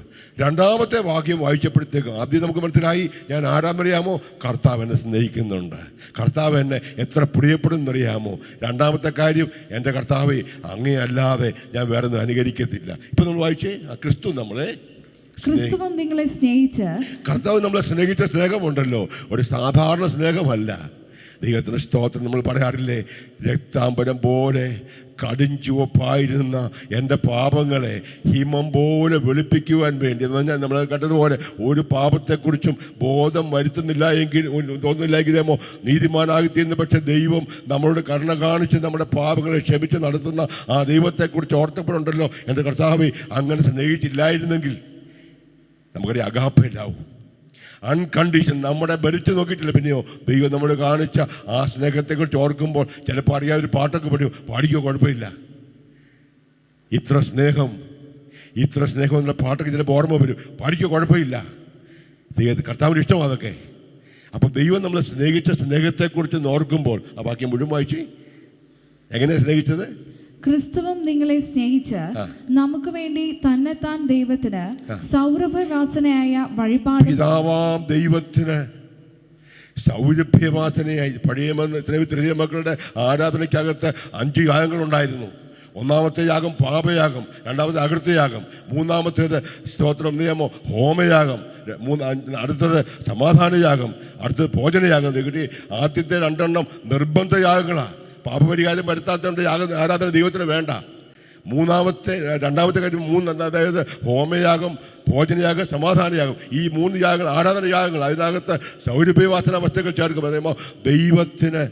രണ്ടാമത്തെ വാക്യം വായിച്ചപ്പോഴത്തേക്കും ആദ്യം നമുക്ക് മനസ്സിലായി ഞാൻ ആരാന്നറിയാമോ? കർത്താവ് എന്നെ സ്നേഹിക്കുന്നുണ്ട്, കർത്താവ് എന്നെ എത്ര പ്രിയപ്പെടുന്നറിയാമോ? രണ്ടാമത്തെ കാര്യം, എൻ്റെ കർത്താവെ അങ്ങേ അല്ലാതെ ഞാൻ വേറെ ഒന്നും അനുകരിക്കത്തില്ല. ഇപ്പം നമ്മൾ വായിച്ചേ, ക്രിസ്തുവും നിങ്ങളെ സ്നേഹിച്ച്. കർത്താവ് നമ്മളെ സ്നേഹിച്ച സ്നേഹമുണ്ടല്ലോ, ഒരു സാധാരണ സ്നേഹമല്ല. ദൈവത്തിന് സ്തോത്രം. നമ്മൾ പറയാറില്ലേ, രക്താംബരം പോലെ കടുംചുവപ്പായിരുന്ന എൻ്റെ പാപങ്ങളെ ഹിമം പോലെ വെളുപ്പിക്കുവാൻ വേണ്ടി എന്ന് പറഞ്ഞാൽ നമ്മൾ കണ്ടതുപോലെ ഒരു പാപത്തെക്കുറിച്ചും ബോധം തോന്നുന്നില്ലെങ്കിലേമോ നീതിമാനായിത്തീരുന്നു. പക്ഷെ ദൈവം നമ്മളോട് കരുണ കാണിച്ച് നമ്മുടെ പാപങ്ങളെ ക്ഷമിച്ച് നടത്തുന്ന ആ ദൈവത്തെക്കുറിച്ച് ഓർത്തപ്പോഴുണ്ടല്ലോ, എൻ്റെ കർത്താവേ അങ്ങനെ സ്നേഹിച്ചില്ലായിരുന്നെങ്കിൽ നമുക്കറിയാം അഗാപ്പയിലാവും. അൺകണ്ടീഷൻ നമ്മുടെ ഭരിച്ചു നോക്കിയിട്ടില്ല. പിന്നെയോ ദൈവം നമ്മൾ കാണിച്ച ആ സ്നേഹത്തെക്കുറിച്ച് ഓർക്കുമ്പോൾ ചിലപ്പോൾ അറിയാതൊരു പാട്ടൊക്കെ പാടിക്കോ, കുഴപ്പമില്ല. ഇത്ര സ്നേഹം എന്നുള്ള പാട്ടൊക്കെ ചിലപ്പോൾ ഓർമ്മ വരും, പാടിക്കോ, കുഴപ്പമില്ല. ദൈവത്തിന് കർത്താവിന് ഇഷ്ടമാണ് അതൊക്കെ. അപ്പോൾ ദൈവം നമ്മളെ സ്നേഹിച്ച സ്നേഹത്തെക്കുറിച്ച് ഓർക്കുമ്പോൾ ആ വാക്യം മുഴുവൻ വായിച്ച്, എങ്ങനെയാണ് സ്നേഹിച്ചത്? ക്രിസ്തുവും നിങ്ങളെ സ്നേഹിച്ച് നമുക്ക് വേണ്ടി തന്നെത്താൻ ദൈവത്തിന് സൗരഭ്യവാസനയായ വഴിപാട്. പിതാവാം ദൈവത്തിന് സൗരഭ്യവാസനയായി. പഴയ മക്കളുടെ ആരാധനയ്ക്കകത്ത് 5 യാഗങ്ങളുണ്ടായിരുന്നു. ഒന്നാമത്തെ യാഗം പാപയാഗം, രണ്ടാമത്തെ അകൃത്യയാഗം, മൂന്നാമത്തേത് സ്തോത്രം നിയമോ ഹോമയാഗം, അടുത്തത് സമാധാനയാഗം, അടുത്തത് ഭോജനയാഗം. കിട്ടി ആദ്യത്തെ 2 നിർബന്ധയാഗങ്ങളാണ്. പാപപരിഹാരം വരുത്താത്തതുകൊണ്ട് ആരാധന ദൈവത്തിന് വേണ്ട. രണ്ടാമത്തെ കാര്യം അതായത് ഹോമയാഗം, ഭോജനയാഗം, സമാധാനയാഗം. ഈ 3 യാഗങ്ങൾ ആരാധനയാഗങ്ങൾ. അതിനകത്ത് സൗരഭ്യവാസന വസ്തുക്കൾ ചേർക്കും. അതേമോ ദൈവത്തിന്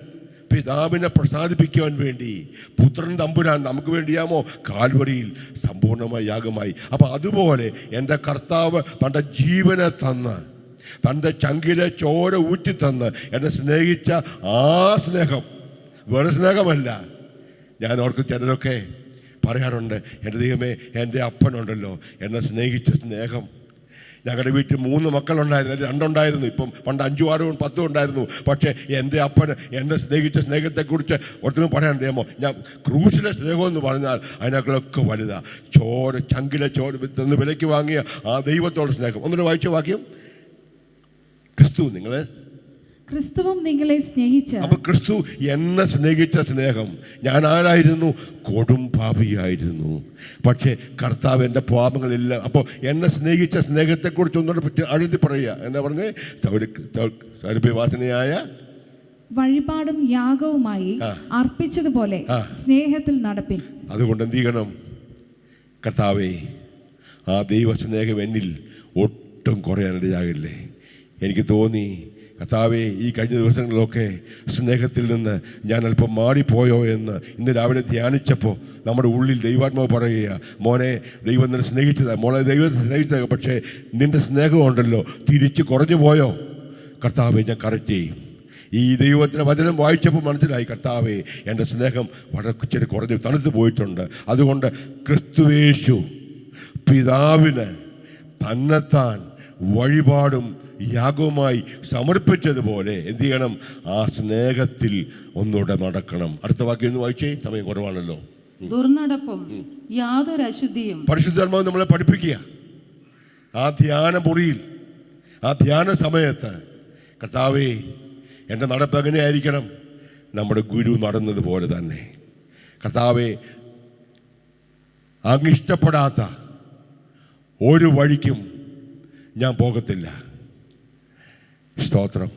പിതാവിനെ പ്രസാദിപ്പിക്കുവാൻ വേണ്ടി പുത്രൻ തമ്പുരാൻ നമുക്ക് വേണ്ടിയാമോ കാൽവരിയിൽ സമ്പൂർണ്ണമായ യാഗമായി. അപ്പം അതുപോലെ എൻ്റെ കർത്താവ് തൻ്റെ ജീവനെ തന്ന്, തൻ്റെ ചങ്കിലെ ചോര ഊറ്റിത്തന്ന് എന്നെ സ്നേഹിച്ച ആ സ്നേഹം വേറെ സ്നേഹമല്ല. ഞാൻ ഓർക്കും ചിലരൊക്കെ പറയാറുണ്ട്, എൻ്റെ ദൈവമേ എൻ്റെ അപ്പനുണ്ടല്ലോ എന്നെ സ്നേഹിച്ച സ്നേഹം. ഞങ്ങളുടെ വീട്ടിൽ 3 മക്കളുണ്ടായിരുന്നു, 2 ഉണ്ടായിരുന്നു. ഇപ്പം പണ്ട് 5, 6, 10 ഉണ്ടായിരുന്നു. പക്ഷേ എൻ്റെ അപ്പന് എന്നെ സ്നേഹിച്ച സ്നേഹത്തെക്കുറിച്ച് ഒരിക്കലും പറയാൻ അറിയാമോ? ഞാൻ ക്രൂശിലെ സ്നേഹം എന്ന് പറഞ്ഞാൽ അതിനേക്കാളൊക്കെ വലുതാണ്. ചങ്കിലെ ചോര തന്ന് വിലയ്ക്ക് വാങ്ങിയ ആ ദൈവത്തോട് സ്നേഹം. ഒന്നുകൂടെ വായിച്ച വാക്യം, ക്രിസ്തുവും നിങ്ങളെ സ്നേഹിച്ച്. അപ്പൊ ക്രിസ്തു എന്നെ സ്നേഹിച്ച സ്നേഹം, ഞാൻ ആരായിരുന്നു? കൊടും പാപിയായിരുന്നു. പക്ഷേ കർത്താവ് എൻ്റെ പാപങ്ങളെല്ലാം, അപ്പോൾ എന്നെ സ്നേഹിച്ച സ്നേഹത്തെക്കുറിച്ച് ഒന്നുകൂടെ പറ്റി അഴുതി പറയുക. എന്താ പറഞ്ഞേ? സൗരഭ്യവാസനയായ വഴിപാടും യാഗവുമായി അർപ്പിച്ചതുപോലെ സ്നേഹത്തിൽ നടപ്പിൻ. അതുകൊണ്ട് എന്ത് ചെയ്യണം? കർത്താവേ, ആ ദൈവസ്നേഹം എന്നിൽ ഒട്ടും കുറയാനിടയാകില്ലേ. എനിക്ക് തോന്നി, കർത്താവേ, ഈ കഴിഞ്ഞ ദിവസങ്ങളിലൊക്കെ സ്നേഹത്തിൽ നിന്ന് ഞാൻ അല്പം മാറിപ്പോയോ എന്ന് ഇന്ന് രാവിലെ ധ്യാനിച്ചപ്പോൾ നമ്മുടെ ഉള്ളിൽ ദൈവാത്മാവ് പറയുക, മോനെ, ദൈവം നിന്നെ സ്നേഹിച്ചതാ, മോളെ ദൈവം സ്നേഹിച്ചതാ, പക്ഷേ നിൻ്റെ സ്നേഹമുണ്ടല്ലോ തിരിച്ച് കുറഞ്ഞു പോയോ? കർത്താവേ, ഞാൻ കറക്റ്റ് ചെയ്യും. ഈ ദൈവത്തിൻ്റെ വചനം വായിച്ചപ്പോൾ മനസ്സിലായി, കർത്താവേ, എൻ്റെ സ്നേഹം വളരെ ഇച്ചിരി കുറഞ്ഞ് തണുത്ത് പോയിട്ടുണ്ട്. അതുകൊണ്ട് ക്രിസ്തുയേശു പിതാവിന് തന്നെത്താൻ വഴിപാടും യാഗവുമായി സമർപ്പിച്ചതുപോലെ എന്ത് ചെയ്യണം? ആ സ്നേഹത്തിൽ ഒന്നുകൂടെ നടക്കണം. അടുത്ത വാക്യം ഒന്ന് വായിച്ചേ, സമയം കുറവാണല്ലോ. ദുർനടപ്പും യാതൊരു അശുദ്ധിയും. പരിശുദ്ധാത്മാവ് നമ്മളെ പഠിപ്പിക്കുക. ആ ധ്യാന മുറിയിൽ, ആ ധ്യാന സമയത്ത്, കർത്താവേ, എൻ്റെ നടപ്പ് എങ്ങനെയായിരിക്കണം? നമ്മുടെ ഗുരു നടന്നതുപോലെ തന്നെ. കർത്താവേ, അങ്ങിഷ്ടപ്പെടാത്ത ഒരു വഴിക്കും ഞാൻ പോകത്തില്ല. സ്തോത്രം.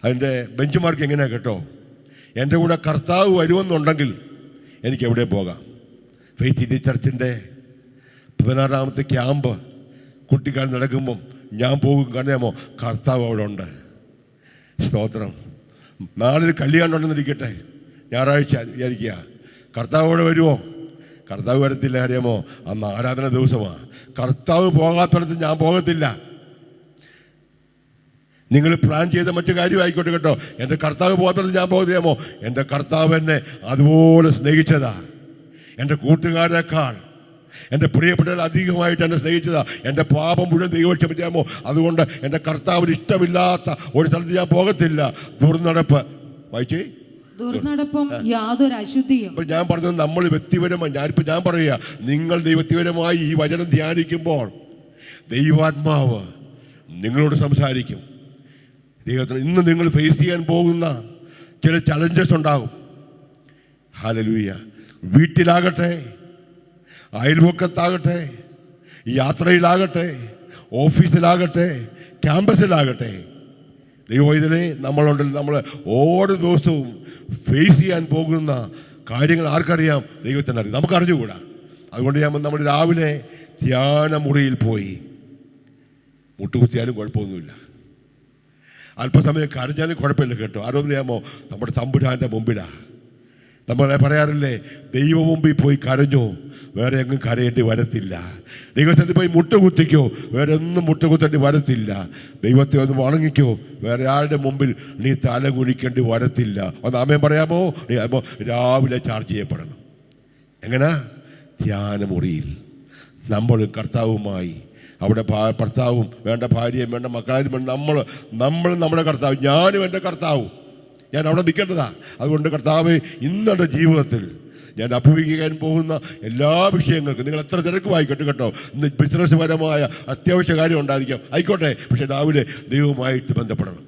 അതിൻ്റെ ബെഞ്ച് മാർക്ക് എങ്ങനെയാണ് കേട്ടോ? എൻ്റെ കൂടെ കർത്താവ് വരുമെന്നുണ്ടെങ്കിൽ എനിക്ക് എവിടെയും പോകാം. ഫെയ്ത്ത് സിറ്റി ചർച്ചിൻ്റെ 16ാമത്തെ ക്യാമ്പ് കുട്ടിക്കാലം നടക്കുമ്പം ഞാൻ പോകും. കാണാമോ? കർത്താവ് അവിടെ ഉണ്ട്. സ്തോത്രം. നാളെ ഒരു കല്യാണം ഉണ്ടെന്നിരിക്കട്ടെ, ഞായറാഴ്ച വിചാരിക്കുക, കർത്താവ് അവിടെ വരുമോ? കർത്താവ് വരത്തില്ല. അറിയാമോ? അന്ന് ആരാധന ദിവസമാണ്. കർത്താവ് പോകാത്തടത്ത് ഞാൻ പോകത്തില്ല. നിങ്ങൾ പ്ലാൻ ചെയ്ത മറ്റു കാര്യമായിക്കോട്ടെ കേട്ടോ, എൻ്റെ കർത്താവ് പോകാത്തടത്ത് ഞാൻ പോകത്തില്ലാമോ? എൻ്റെ കർത്താവ് എന്നെ അതുപോലെ സ്നേഹിച്ചതാ. എൻ്റെ കൂട്ടുകാരേക്കാൾ, എൻ്റെ പ്രിയപ്പെട്ടവർ അധികമായിട്ട് എന്നെ സ്നേഹിച്ചതാ. എൻ്റെ പാപം മുഴുവൻ ദൈവം ക്ഷമിക്കാമോ? അതുകൊണ്ട് എൻ്റെ കർത്താവിന് ഇഷ്ടമില്ലാത്ത ഒരു സ്ഥലത്ത് ഞാൻ പോകത്തില്ല. ദുർനടപ്പ് വായിച്ചേ. ദുർനടപ്പും യാതൊരു അശുദ്ധിയും. ഇപ്പം ഞാൻ പറഞ്ഞത് നമ്മൾ വ്യക്തിപരമായി, ഞാൻ പറയുക, നിങ്ങൾ വ്യക്തിപരമായി ഈ വചനം ധ്യാനിക്കുമ്പോൾ ദൈവാത്മാവ് നിങ്ങളോട് സംസാരിക്കും. ദൈവത്തിന് ഇന്ന് നിങ്ങൾ ഫേസ് ചെയ്യാൻ പോകുന്ന ചില ചലഞ്ചസ് ഉണ്ടാകും. ഹല്ലേലൂയ. വീട്ടിലാകട്ടെ, അയൽവക്കത്താകട്ടെ, യാത്രയിലാകട്ടെ, ഓഫീസിലാകട്ടെ, ക്യാമ്പസിലാകട്ടെ, ദൈവവൈദ്യനെ നമ്മളുണ്ടല്ലോ, നമ്മൾ ഓരോ ദിവസവും ഫേസ് ചെയ്യാൻ പോകുന്ന കാര്യങ്ങൾ ആർക്കറിയാം? ദൈവത്തിനറിയാം, നമുക്കറിഞ്ഞുകൂടാ. അതുകൊണ്ട് നമ്മൾ രാവിലെ ധ്യാനമുറിയിൽ പോയി മുട്ടുകുത്തിയാലും കുഴപ്പമൊന്നുമില്ല, അല്പസമയം കരഞ്ഞാലും കുഴപ്പമില്ല കേട്ടോ. ആരോഗ്യമോ? നമ്മുടെ തമ്പുരാൻ്റെ മുമ്പിലാണ്. നമ്മളെ പറയാറില്ലേ, ദൈവ മുമ്പിൽ പോയി കരഞ്ഞോ, വേറെ എങ്ങും കരയേണ്ടി വരത്തില്ല. ദൈവത്തിൽ പോയി മുട്ടുകുത്തിക്കോ, വേറെ ഒന്നും മുട്ടുകുത്തേണ്ടി വരത്തില്ല. ദൈവത്തെ ഒന്ന് വണങ്ങിക്കോ, വേറെ ആരുടെ മുമ്പിൽ നീ തല കുനിക്കേണ്ടി വരത്തില്ല. ഒന്ന് ആമേൻ പറയാമോ? അപ്പോൾ രാവിലെ ചാർജ് ചെയ്യപ്പെടണം. എങ്ങനെ? ധ്യാനമുറിയിൽ നമ്മളും കർത്താവുമായി, അവിടെ ഭർത്താവും വേണ്ട, ഭാര്യയും വേണ്ട, മക്കളും വേണ്ട, നമ്മളും നമ്മുടെ കർത്താവ്, ഞാനും എൻ്റെ കർത്താവും, ഞാൻ അവിടെ നിൽക്കേണ്ടതാ. അതുകൊണ്ട് കർത്താവ്, ഇന്നെൻ്റെ ജീവിതത്തിൽ ഞാൻ അഭിമുഖീകരിക്കാൻ പോകുന്ന എല്ലാ വിഷയങ്ങൾക്കും, നിങ്ങൾ എത്ര തിരക്കുമായിക്കോട്ടെ കേട്ടോ, ഇന്ന് ബിസിനസ് പരമായ അത്യാവശ്യ കാര്യം ഉണ്ടായിരിക്കാം, ആയിക്കോട്ടെ, പക്ഷേ രാവിലെ ദൈവവുമായിട്ട് ബന്ധപ്പെടണം.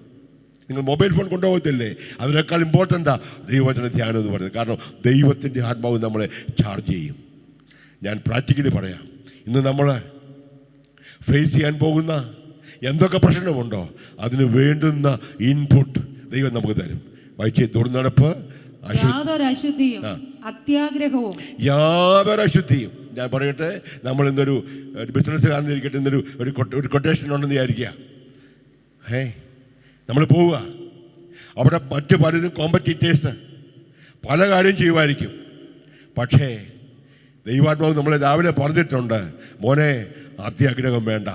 നിങ്ങൾ മൊബൈൽ ഫോൺ കൊണ്ടുപോകത്തില്ലേ? അതിനേക്കാൾ ഇമ്പോർട്ടൻ്റാണ് ദൈവവചന ധ്യാനം എന്ന് പറയുന്നത്. കാരണം ദൈവത്തിൻ്റെ ആത്മാവ് നമ്മളെ ചാർജ് ചെയ്യും. ഞാൻ പ്രാക്ടിക്കലി പറയാം, ഇന്ന് നമ്മൾ ഫേസ് ചെയ്യാൻ പോകുന്ന എന്തൊക്കെ പ്രശ്നമുണ്ടോ അതിന് വേണ്ടുന്ന ഇൻപുട്ട് ദൈവം നമുക്ക് തരും. വായിച്ചേ. ദുർനടപ്പ്, യാതൊരു അശുദ്ധിയും, അത്യാഗ്രഹവും. യാതൊരു അശുദ്ധിയും. ഞാൻ പറയട്ടെ, നമ്മൾ ഇന്നൊരു ബിസിനസ് കാണുന്നിരിക്കട്ടെ, ഇന്നൊരു ഒരു കൊട്ടേഷൻ ഉണ്ടെന്ന് വിചാരിക്കുക. നമ്മൾ പോവുക, അവിടെ മറ്റു പലരും കോമ്പറ്റീറ്റേഴ്സ് പല കാര്യം ചെയ്യുമായിരിക്കും. പക്ഷേ ദൈവാത്മാവ് നമ്മളെ രാവിലെ പറഞ്ഞിട്ടുണ്ട്, മോനെ, അത്യാഗ്രഹം വേണ്ട.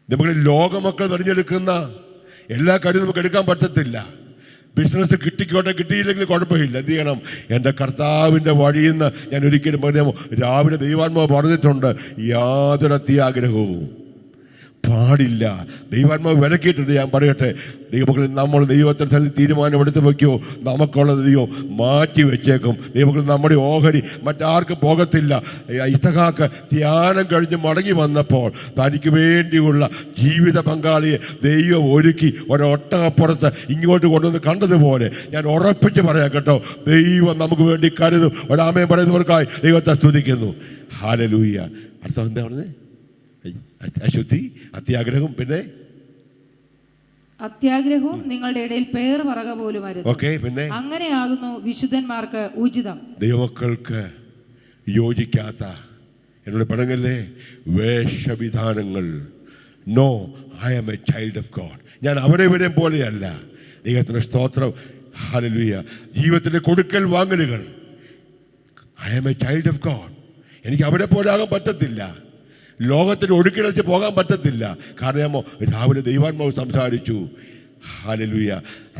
നമുക്ക് ലോകമക്കൾ തിരഞ്ഞെടുക്കുന്ന എല്ലാ കാര്യവും നമുക്ക് എടുക്കാൻ പറ്റത്തില്ല. ബിസിനസ് കിട്ടിക്കോട്ടെ, കിട്ടിയില്ലെങ്കിൽ കുഴപ്പമില്ല. എന്ത് ചെയ്യണം? എൻ്റെ കർത്താവിൻ്റെ വഴിയിൽ നിന്ന് ഞാൻ ഒരിക്കലും പറയാമോ, രാവിലെ ദൈവാത്മാവ് പറഞ്ഞിട്ടുണ്ട്, യാതൊരു അത്യാഗ്രഹവും പാടില്ല. ദൈവാത്മാവ് വിലക്കിയിട്ടുണ്ട്. ഞാൻ പറയട്ടെ, ദൈവമക്കളിൽ നമ്മൾ ദൈവത്തിന് തന്നെ തീരുമാനമെടുത്ത് വയ്ക്കുമോ, നമുക്കുള്ളത് ദൈവം മാറ്റി വെച്ചേക്കും. ദൈവമക്കൾ നമ്മുടെ ഓഹരി മറ്റാർക്കും പോകത്തില്ല. ഇസ്ഹാക്ക് ധ്യാനം കഴിഞ്ഞ് മടങ്ങി വന്നപ്പോൾ തനിക്ക് വേണ്ടിയുള്ള ജീവിത പങ്കാളിയെ ദൈവം ഒരുക്കി ഒരൊട്ടകപ്പുറത്ത് ഇങ്ങോട്ട് കൊണ്ടുവന്ന് കണ്ടതുപോലെ ഞാൻ ഉറപ്പിച്ച് പറയാം കേട്ടോ, ദൈവം നമുക്ക് വേണ്ടി കരുതും. ഒരാമയം പറയുന്നവർക്കായി ദൈവത്തെ സ്തുതിക്കുന്നു. ഹല്ലേലൂയ. അർത്ഥം എന്താ പറഞ്ഞത്? അശുദ്ധി, അത്യാഗ്രഹം, പിന്നെ അത്യാഗ്രഹവും നിങ്ങളുടെ ഇടയിൽ പേർ പറക പോലും അരുത്. ഓക്കെ, പിന്നെ അങ്ങനെയാകുന്നു വിശുദ്ധന്മാർക്ക് ഉചിതം. ദൈവമക്കൾക്ക് യോജിക്കാത്ത എന്നോട് പടങ്ങല്ലേ വേഷവിധാനങ്ങൾ. No, I am a child of God. ഞാൻ അവരെവരെയും പോലെയല്ല. ദൈവത്തിന് സ്തോത്രം. ഹല്ലേലൂയ. ജീവിതത്തിൻ്റെ കൊടുക്കൽ വാങ്ങലുകൾ. I am a child of God. എനിക്ക് അവരെ പോലെ ആകാൻ പറ്റത്തില്ല. ലോകത്തിന് ഒഴുക്കിനടിച്ച് പോകാൻ പറ്റത്തില്ല. കാരണം രാവിലെ ദൈവാത്മാവ് സംസാരിച്ചു. ഹല്ലേലൂയ.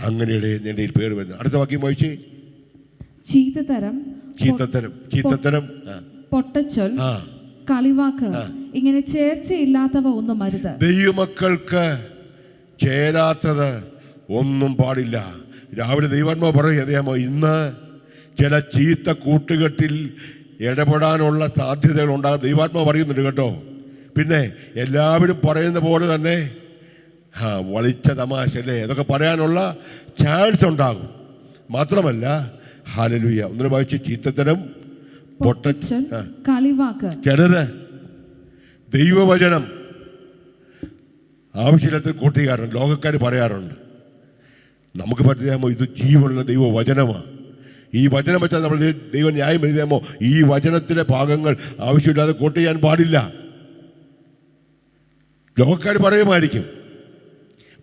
അങ്ങനെയുടെ എൻ്റെ പേര് വരുന്നു. അടുത്ത വാക്യം വായിച്ചേ. ചീത്തത്തരം, പൊട്ടച്ചൊൽ, കളിവാക്ക്, ഇങ്ങനെ ചേർച്ചയില്ലാത്തവ ഒന്നും അരുത്. ദൈവമക്കൾക്ക് ചേരാത്തത് ഒന്നും പാടില്ല. രാവിലെ ദൈവാത്മാവ് പറയും, അറിയാമോ, ഇന്ന് ചില ചീത്ത കൂട്ടുകെട്ടിൽ ഇടപെടാനുള്ള സാധ്യതകൾ ഉണ്ടാകും. ദൈവാത്മാവ് പറയുന്നുണ്ട് കേട്ടോ. പിന്നെ എല്ലാവരും പറയുന്ന പോലെ തന്നെ വളിച്ച തമാശ അല്ലേ, ഇതൊക്കെ പറയാനുള്ള ചാൻസ് ഉണ്ടാകും. മാത്രമല്ല, ഹല്ലേലൂയ, ഒന്നിനെ വായിച്ച് ചീത്തത്തരം, പൊട്ടച്ചൊൽ, കളിവാക്ക്. ചിലര് ദൈവവചനം ആവശ്യത്തിൽ കൂട്ടുകാരുണ്ട്. ലോകക്കാർ പറയാറുണ്ട്. നമുക്ക് പറയാമോ ഇത് ജീവനുള്ള ദൈവവചനമാണ്. ഈ വചനം വെച്ചാൽ നമ്മൾ ദൈവം ന്യായം എഴുതാമോ, ഈ വചനത്തിലെ ഭാഗങ്ങൾ ആവശ്യമില്ലാതെ കോട്ട് ചെയ്യാൻ പാടില്ല. ലോകക്കാർ പറയുമായിരിക്കും.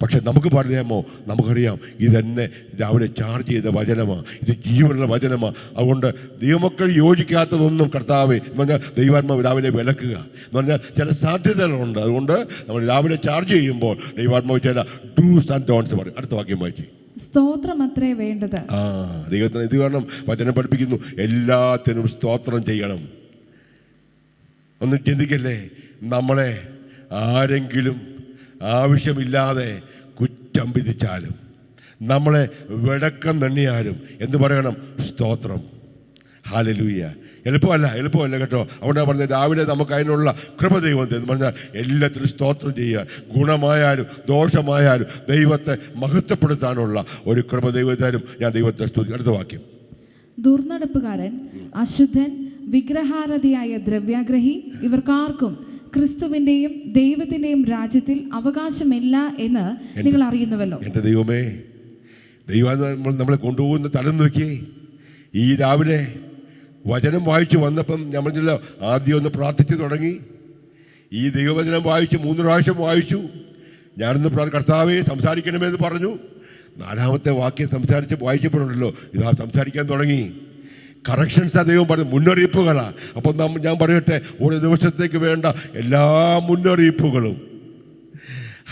പക്ഷെ നമുക്ക് പറയാമോ, നമുക്കറിയാം ഇതെന്നെ രാവിലെ ചാർജ് ചെയ്ത വചനമാണ്, ഇത് ജീവനുള്ള വചനമാണ്. അതുകൊണ്ട് ദൈവമക്കൾ യോജിക്കാത്തതൊന്നും കർത്താവേ എന്ന് പറഞ്ഞാൽ ദൈവാത്മാവ് രാവിലെ വിലക്കുക എന്ന് പറഞ്ഞാൽ ചില സാധ്യതകളുണ്ട്. അതുകൊണ്ട് നമ്മൾ രാവിലെ ചാർജ് ചെയ്യുമ്പോൾ ദൈവാത്മാവ് ചില ഡൂസ് ആൻഡ് ഡോൺസ് പറയും. അടുത്ത വാക്യം വായിച്ചു. സ്തോത്രം അത്രേ വേണ്ടത്. ദൈവത്തിന് ഇത് കാരണം വചനം പഠിപ്പിക്കുന്നു, എല്ലാത്തിനും സ്തോത്രം ചെയ്യണം. ഒന്ന് ചിന്തിക്കല്ലേ, നമ്മളെ ആരെങ്കിലും ആവശ്യമില്ലാതെ കുറ്റം വിധിച്ചാലും നമ്മളെ വിടക്കം തണ്ണിയാലും എന്ത് പറയണം? സ്തോത്രം. ഹല്ലേലൂയ. എളുപ്പമല്ല കേട്ടോ. അവിടെ പറഞ്ഞ രാവിലെ നമുക്ക് അതിനുള്ള കൃപ ദൈവം എന്ന് പറഞ്ഞാൽ എല്ലാത്തിനും സ്തോത്രം ചെയ്യുക. ഗുണമായാലും ദോഷമായാലും ദൈവത്തെ മഹത്വപ്പെടുത്താനുള്ള ഒരു കൃപ ദൈവത്താലും ഞാൻ ദൈവത്തെ സ്തുതിക്കും. അടുത്ത വാക്യം. ദുർനടപ്പുകാരൻ, അശുദ്ധൻ, വിഗ്രഹാരാധിയായ ദ്രവ്യാഗ്രഹി, ഇവർക്കാർക്കും ക്രിസ്തുവിന്റെയും ദൈവത്തിന്റെയും രാജ്യത്തിൽ അവകാശമില്ല എന്ന് നിങ്ങൾ അറിയുന്നുവല്ലോ. എൻ്റെ ദൈവമേ, ദൈവം നമ്മളെ കൊണ്ടുപോകുന്ന തലം നോക്കിയേ. ഈ രാവിലെ വചനം വായിച്ചു വന്നപ്പം നമ്മൾ ആദ്യം ഒന്ന് പ്രാർത്ഥിച്ച് തുടങ്ങി. ഈ ദൈവവചനം വായിച്ച് 3 പ്രാവശ്യം വായിച്ചു. ഞാനൊന്ന് കർത്താവേ സംസാരിക്കണമെന്ന് പറഞ്ഞു. 4ാമത്തെ വാക്യം സംസാരിച്ച് വായിച്ചപ്പോഴുണ്ടല്ലോ ഇതാ സംസാരിക്കാൻ തുടങ്ങി. കറക്ഷൻസാ ദൈവം പറഞ്ഞു, മുന്നറിയിപ്പുകളാണ്. അപ്പം ഞാൻ പറയട്ടെ, ഒരു ദിവസത്തേക്ക് വേണ്ട എല്ലാ മുന്നറിയിപ്പുകളും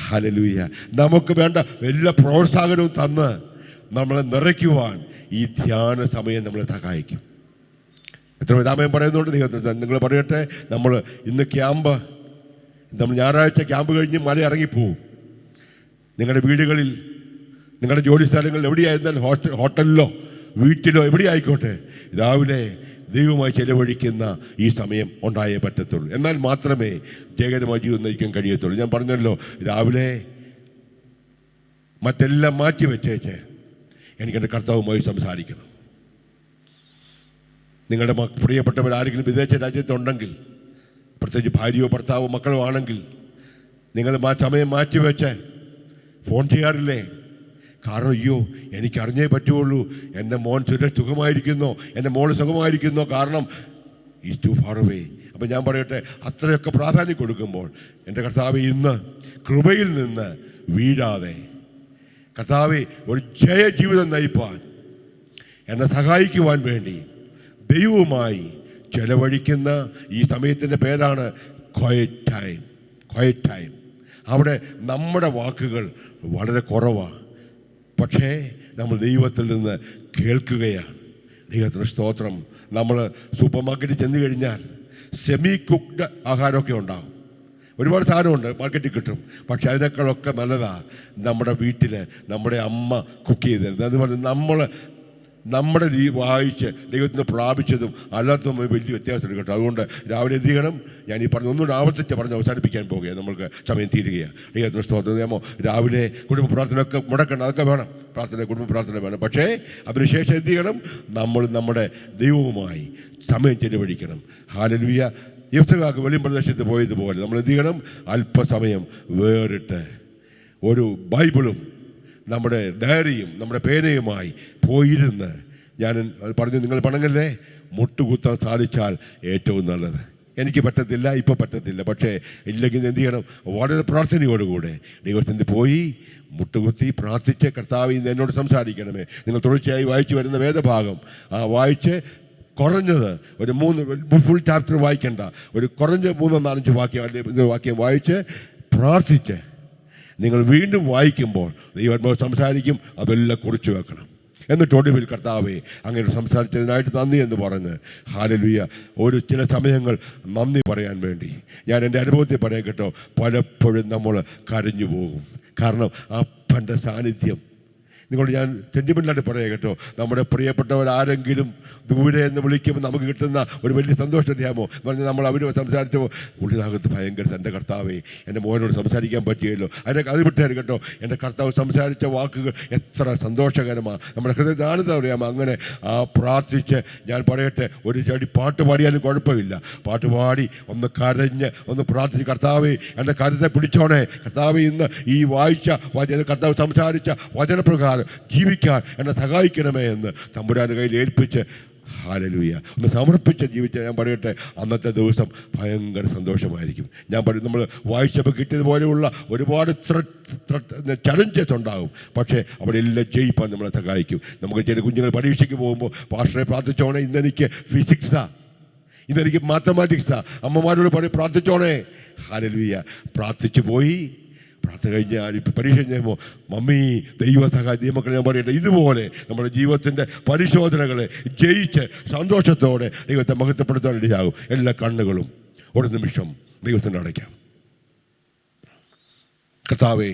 ഹല്ലേലൂയ നമുക്ക് വേണ്ട എല്ലാ പ്രോത്സാഹനവും തന്ന് നമ്മളെ നിറയ്ക്കുവാൻ ഈ ധ്യാന സമയം നമ്മളെ സഹായിക്കും. എത്ര രാമയം പറയുന്നുണ്ട്. നിങ്ങൾ പറയട്ടെ, നമ്മൾ ഇന്ന് നമ്മൾ ഞായറാഴ്ച ക്യാമ്പ് കഴിഞ്ഞ് മല ഇറങ്ങിപ്പോവും. നിങ്ങളുടെ വീടുകളിൽ, നിങ്ങളുടെ ജോലി സ്ഥലങ്ങളിൽ എവിടെയായിരുന്നാലും ഹോട്ടലിലോ വീട്ടിലോ എവിടെ ആയിക്കോട്ടെ, രാവിലെ ദൈവമായി ചെലവഴിക്കുന്ന ഈ സമയം ഉണ്ടായേ പറ്റത്തുള്ളൂ. എന്നാൽ മാത്രമേ ജയകരമായ ജീവിതം നയിക്കാൻ കഴിയത്തുള്ളൂ. ഞാൻ പറഞ്ഞല്ലോ, രാവിലെ മറ്റെല്ലാം മാറ്റി വെച്ചേച്ച് എനിക്കെൻ്റെ കർത്താവുമായി സംസാരിക്കണം. നിങ്ങളുടെ പ്രിയപ്പെട്ടവർ ആരെങ്കിലും വിദേശ രാജ്യത്തുണ്ടെങ്കിൽ, പ്രത്യേകിച്ച് ഭാര്യയോ ഭർത്താവോ മക്കളോ ആണെങ്കിൽ, നിങ്ങൾ സമയം മാറ്റിവെച്ച് ഫോൺ ചെയ്യാറില്ലേ? കാരണം അയ്യോ എനിക്ക് അറിഞ്ഞേ പറ്റുള്ളൂ, എൻ്റെ മോൻ സുഖമായിരിക്കുന്നോ, എൻ്റെ മോൾ സുഖമായിരിക്കുന്നോ, കാരണം ഈസ് ടു ഫാർ അവേ. അപ്പം ഞാൻ പറയട്ടെ, അത്രയൊക്കെ പ്രാധാന്യം കൊടുക്കുമ്പോൾ എൻ്റെ കർത്താവേ ഇന്ന് കൃപയിൽ നിന്ന് വീഴാതെ കർത്താവേ ഒരു ജയ ജീവിതം നയിപ്പാൻ എന്നെ സഹായിക്കുവാൻ വേണ്ടി ദൈവവുമായി ചെലവഴിക്കുന്ന ഈ സമയത്തിൻ്റെ പേരാണ് ക്വയറ്റ് ടൈം. അവിടെ നമ്മുടെ വാക്കുകൾ വളരെ കുറവാണ്, പക്ഷേ നമ്മൾ ദൈവത്തിൽ നിന്ന് കേൾക്കുകയാണ്. ദൈവത്തിന് സ്തോത്രം. നമ്മൾ സൂപ്പർ മാർക്കറ്റിൽ ചെന്ന് കഴിഞ്ഞാൽ സെമി കുക്ക്ഡ് ആഹാരമൊക്കെ ഉണ്ടാകും. ഒരുപാട് സാധനമുണ്ട്, മാർക്കറ്റിൽ കിട്ടും. പക്ഷെ അതിനേക്കാളൊക്കെ നല്ലതാണ് നമ്മുടെ വീട്ടിൽ നമ്മുടെ അമ്മ കുക്ക് ചെയ്തത്. അതുപോലെ നമ്മുടെ വായിച്ച് ദൈവത്തിന് പ്രാപിച്ചതും അല്ലാത്തതും വലിയ വ്യത്യാസമുണ്ട് കേട്ടോ. അതുകൊണ്ട് രാവിലെ എന്ത് ചെയ്യണം? ഞാൻ ഈ ഒന്നുകൂടെ ആവർത്തിച്ച് പറഞ്ഞ് അവസാനിപ്പിക്കാൻ പോകുകയാണ്. നമ്മൾക്ക് സമയം തീരുകയാണ്. ദൈവത്തിന് സ്തോത്രം. നിയമോ രാവിലെ കുടുംബ പ്രാർത്ഥനയൊക്കെ മുടക്കണം, അതൊക്കെ വേണം, കുടുംബ പ്രാർത്ഥന വേണം. പക്ഷേ അതിനുശേഷം എന്ത് ചെയ്യണം? നമ്മൾ നമ്മുടെ ദൈവവുമായി സമയം ചെലവഴിക്കണം. ഹല്ലേലൂയ. യിഫ്താഹ് വെളിമ്പ്രദേശത്ത് പോയതുപോലെ നമ്മൾ എന്ത് ചെയ്യണം? അല്പസമയം വേറിട്ട് ഒരു ബൈബിളും നമ്മുടെ ഡയറിയും നമ്മുടെ പേനയുമായി പോയിരുന്ന്, ഞാൻ പറഞ്ഞു, നിങ്ങൾ പണങ്ങല്ലേ, മുട്ടുകുത്താൻ സാധിച്ചാൽ ഏറ്റവും നല്ലത്. എനിക്ക് പറ്റത്തില്ല, ഇപ്പോൾ പറ്റത്തില്ല, പക്ഷേ ഇല്ലെങ്കിൽ എന്ത് ചെയ്യണം? വളരെ പ്രാർത്ഥനയോടുകൂടെ ദൈവത്തിൻ്റെ പോയി മുട്ടുകുത്തി പ്രാർത്ഥിച്ച്, കർത്താവ് ഇന്ന് എന്നോട് സംസാരിക്കണമേ. നിങ്ങൾ തുടർച്ചയായി വായിച്ചു വരുന്ന വേദഭാഗം വായിച്ച് കുറഞ്ഞത് ഒരു 3 ഫുൾ ചാപ്റ്റർ വായിക്കേണ്ട, ഒരു കുറഞ്ഞ 3-4 വാക്യം വായിച്ച് പ്രാർത്ഥിച്ച് നിങ്ങൾ വീണ്ടും വായിക്കുമ്പോൾ ദൈവാത്മാവ് സംസാരിക്കും. അതെല്ലാം കുറിച്ച് വെക്കണം. എന്നിട്ട് ഒടുവിൽ കർത്താവേ അങ്ങനെ സംസാരിച്ചതിനായിട്ട് നന്ദി എന്ന് പറഞ്ഞ് ഹല്ലേലൂയ. ചില സമയങ്ങൾ നന്ദി പറയാൻ വേണ്ടി ഞാൻ എൻ്റെ അനുഭവത്തിൽ പറയാൻ കേട്ടോ, പലപ്പോഴും നമ്മൾ കരഞ്ഞു പോകും. കാരണം അപ്പൻ്റെ സാന്നിധ്യം, നിങ്ങളോട് ഞാൻ സെൻറ്റിമെൻ്റായിട്ട് പറയാം കേട്ടോ, നമ്മുടെ പ്രിയപ്പെട്ടവരാരെങ്കിലും ദൂരെ എന്ന് വിളിക്കുമ്പോൾ നമുക്ക് കിട്ടുന്ന ഒരു വലിയ സന്തോഷം അറിയാമോ എന്ന് പറഞ്ഞാൽ, നമ്മൾ അവർ സംസാരിച്ചപ്പോൾ ഉള്ളിനകത്ത് ഭയങ്കര, എൻ്റെ കർത്താവേ എൻ്റെ മോനോട് സംസാരിക്കാൻ പറ്റിയല്ലോ. അത് വിട്ടായിരുന്നു കേട്ടോ. എൻ്റെ കർത്താവ് സംസാരിച്ച വാക്കുകൾ എത്ര സന്തോഷകരമാണ്, നമ്മുടെ ഹൃദയത്തിൽ ആനന്ദം അറിയാമോ. അങ്ങനെ പ്രാർത്ഥിച്ച് ഞാൻ പറയട്ടെ, ഒരു ചെടി പാട്ട് പാടിയാലും കുഴപ്പമില്ല, പാട്ട് പാടി ഒന്ന് കരഞ്ഞ് ഒന്ന് പ്രാർത്ഥിച്ച്, കർത്താവേ എൻ്റെ കരുത്തെ പിടിച്ചോണേ, കർത്താവ് ഇന്ന് ഈ വായിച്ച കർത്താവ് സംസാരിച്ച വചനപ്രകാരം ജീവിക്കാൻ എന്നെ സഹായിക്കണമേ എന്ന് തമ്പുരാൻ്റെ കയ്യിൽ ഏൽപ്പിച്ച് ഹല്ലേലൂയ ഒന്ന് സമർപ്പിച്ച് ജീവിച്ച ഞാൻ പറയട്ടെ, അന്നത്തെ ദിവസം ഭയങ്കര സന്തോഷമായിരിക്കും. ഞാൻ പറയും, നമ്മൾ വായിച്ചപ്പോൾ കിട്ടിയതുപോലെയുള്ള ഒരുപാട് ചലഞ്ചസ് ഉണ്ടാകും, പക്ഷേ അവിടെ എല്ലാം ജയിപ്പാൻ നമ്മളെ സഹായിക്കും. നമുക്ക് ചില കുഞ്ഞുങ്ങൾ പരീക്ഷയ്ക്ക് പോകുമ്പോൾ, പാസ്റ്ററെ പ്രാർത്ഥിച്ചോണേ, ഇന്നെനിക്ക് ഫിസിക്സാ, ഇന്നെനിക്ക് മാത്തമാറ്റിക്സാ, അമ്മമാരോട് പറയും പ്രാർത്ഥിച്ചോണേ. ഹല്ലേലൂയ. പ്രാർത്ഥിച്ചു പോയി. പ്രാർത്ഥന കഴിഞ്ഞ് പരീക്ഷ ചെയ്യുമ്പോൾ, മമ്മി ദൈവ സഹായ ദൈവമക്കളെ ഞാൻ പറയട്ടെ, ഇതുപോലെ നമ്മുടെ ജീവിതത്തിൻ്റെ പരിശോധനകളെ ജയിച്ച് സന്തോഷത്തോടെ ദൈവത്തെ മഹത്വപ്പെടുത്താൻ ഇടയാകും. എല്ലാ കണ്ണുകളും ഒരു നിമിഷം ദൈവത്തിൻ്റെ അടയ്ക്കാം. കർത്താവേ,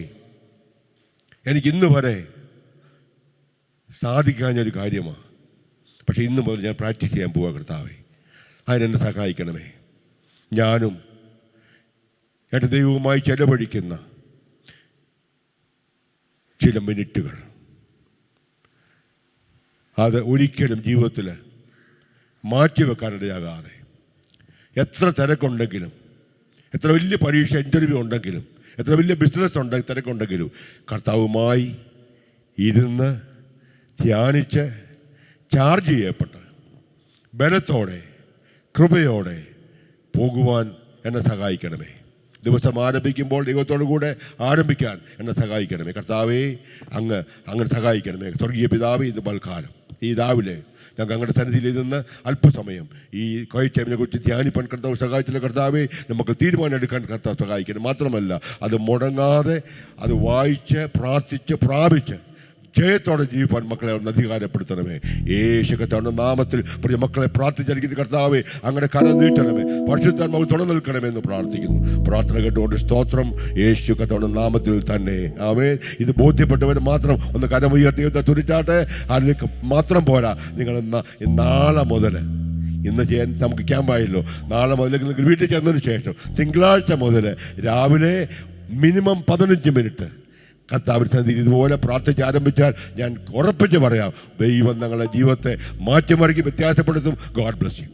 എനിക്ക് ഇന്ന് വരെ സാധിക്കാഞ്ഞൊരു കാര്യമാണ്, പക്ഷേ ഇന്ന് മുതൽ ഞാൻ പ്രാക്ടീസ് ചെയ്യാൻ പോവുക. കർത്താവേ, അതിനെന്നെ സഹായിക്കണമേ. ഞാനും എൻ്റെ ദൈവവുമായി ചെലവഴിക്കുന്ന ചില മിനിറ്റുകൾ, അത് ഒരിക്കലും ജീവിതത്തിൽ മാറ്റിവെക്കാനിടയാകാതെ, എത്ര തിരക്കുണ്ടെങ്കിലും, എത്ര വലിയ പരീക്ഷ ഇൻ്റർവ്യൂ ഉണ്ടെങ്കിലും, എത്ര വലിയ ബിസിനസ് തിരക്കുണ്ടെങ്കിലും, കർത്താവുമായി ഇരുന്ന് ധ്യാനിച്ച് ചാർജ് ചെയ്യപ്പെട്ട് ബലത്തോടെ കൃപയോടെ പോകുവാൻ എന്നെ സഹായിക്കണമേ. ദിവസം ആരംഭിക്കുമ്പോൾ ദൈവത്തോടു കൂടെ ആരംഭിക്കാൻ എന്നെ സഹായിക്കണമേ. കർത്താവേ, അങ്ങനെ സഹായിക്കണമേ. സ്വർഗീയ പിതാവേ, ഇന്ന് പൽക്കാലം ഈ രാവിലെ ഞങ്ങൾക്ക് അങ്ങയുടെ സന്നിധിയിൽ നിന്ന് അല്പസമയം ഈ കോയച്ചതിനെ കുറിച്ച് ധ്യാനിപ്പാൻ കർത്താവ് സഹായിച്ചില്ല. കർത്താവേ, നമുക്ക് തീരുമാനം എടുക്കാൻ കർത്താവ് സഹായിക്കണം. മാത്രമല്ല, അത് മുടങ്ങാതെ അത് വായിച്ച് പ്രാർത്ഥിച്ച് പ്രാപിച്ച് ജയത്തോടെ ജീവിപ്പാൻ മക്കളെ ഒന്ന് അധികാരപ്പെടുത്തണമേ. യേശു കർത്താവിന്റെ നാമത്തിൽ പ്രിയ മക്കളെ പ്രാർത്ഥിച്ചിരിക്കുന്ന കർത്താവേ, അങ്ങനെ കരം നീട്ടണമേ, പരിശുദ്ധാത്മാവ് തുണ നിൽക്കണമെന്ന് പ്രാർത്ഥിക്കുന്നു. പ്രാർത്ഥന കേട്ടുകൊണ്ട് സ്തോത്രം, യേശു കർത്താവിന്റെ നാമത്തിൽ തന്നെ ആമേൻ. ഇത് ബോധ്യപ്പെട്ടവർ മാത്രം ഒന്ന് കരമുയർത്തി തുരിച്ചാട്ടെ. അതിലേക്ക് മാത്രം പോരാ, നിങ്ങൾ നാളെ മുതൽ, ഇന്ന് ചെയ്യാൻ നമുക്ക് ക്യാമ്പായല്ലോ, നാളെ മുതൽ നിങ്ങൾ വീട്ടിൽ ചെന്നതിന് ശേഷം തിങ്കളാഴ്ച മുതൽ രാവിലെ മിനിമം 15 മിനിറ്റ് കർത്താവിന്റെ സന്നിധിയിൽ ഇതുപോലെ പ്രാർത്ഥിച്ച് ആരംഭിച്ചാൽ ഞാൻ ഉറപ്പിച്ച് പറയാം, ദൈവം ഞങ്ങളുടെ ജീവിതത്തെ മാറ്റിമറിക്കും, വ്യത്യാസപ്പെടുത്തും. God bless U.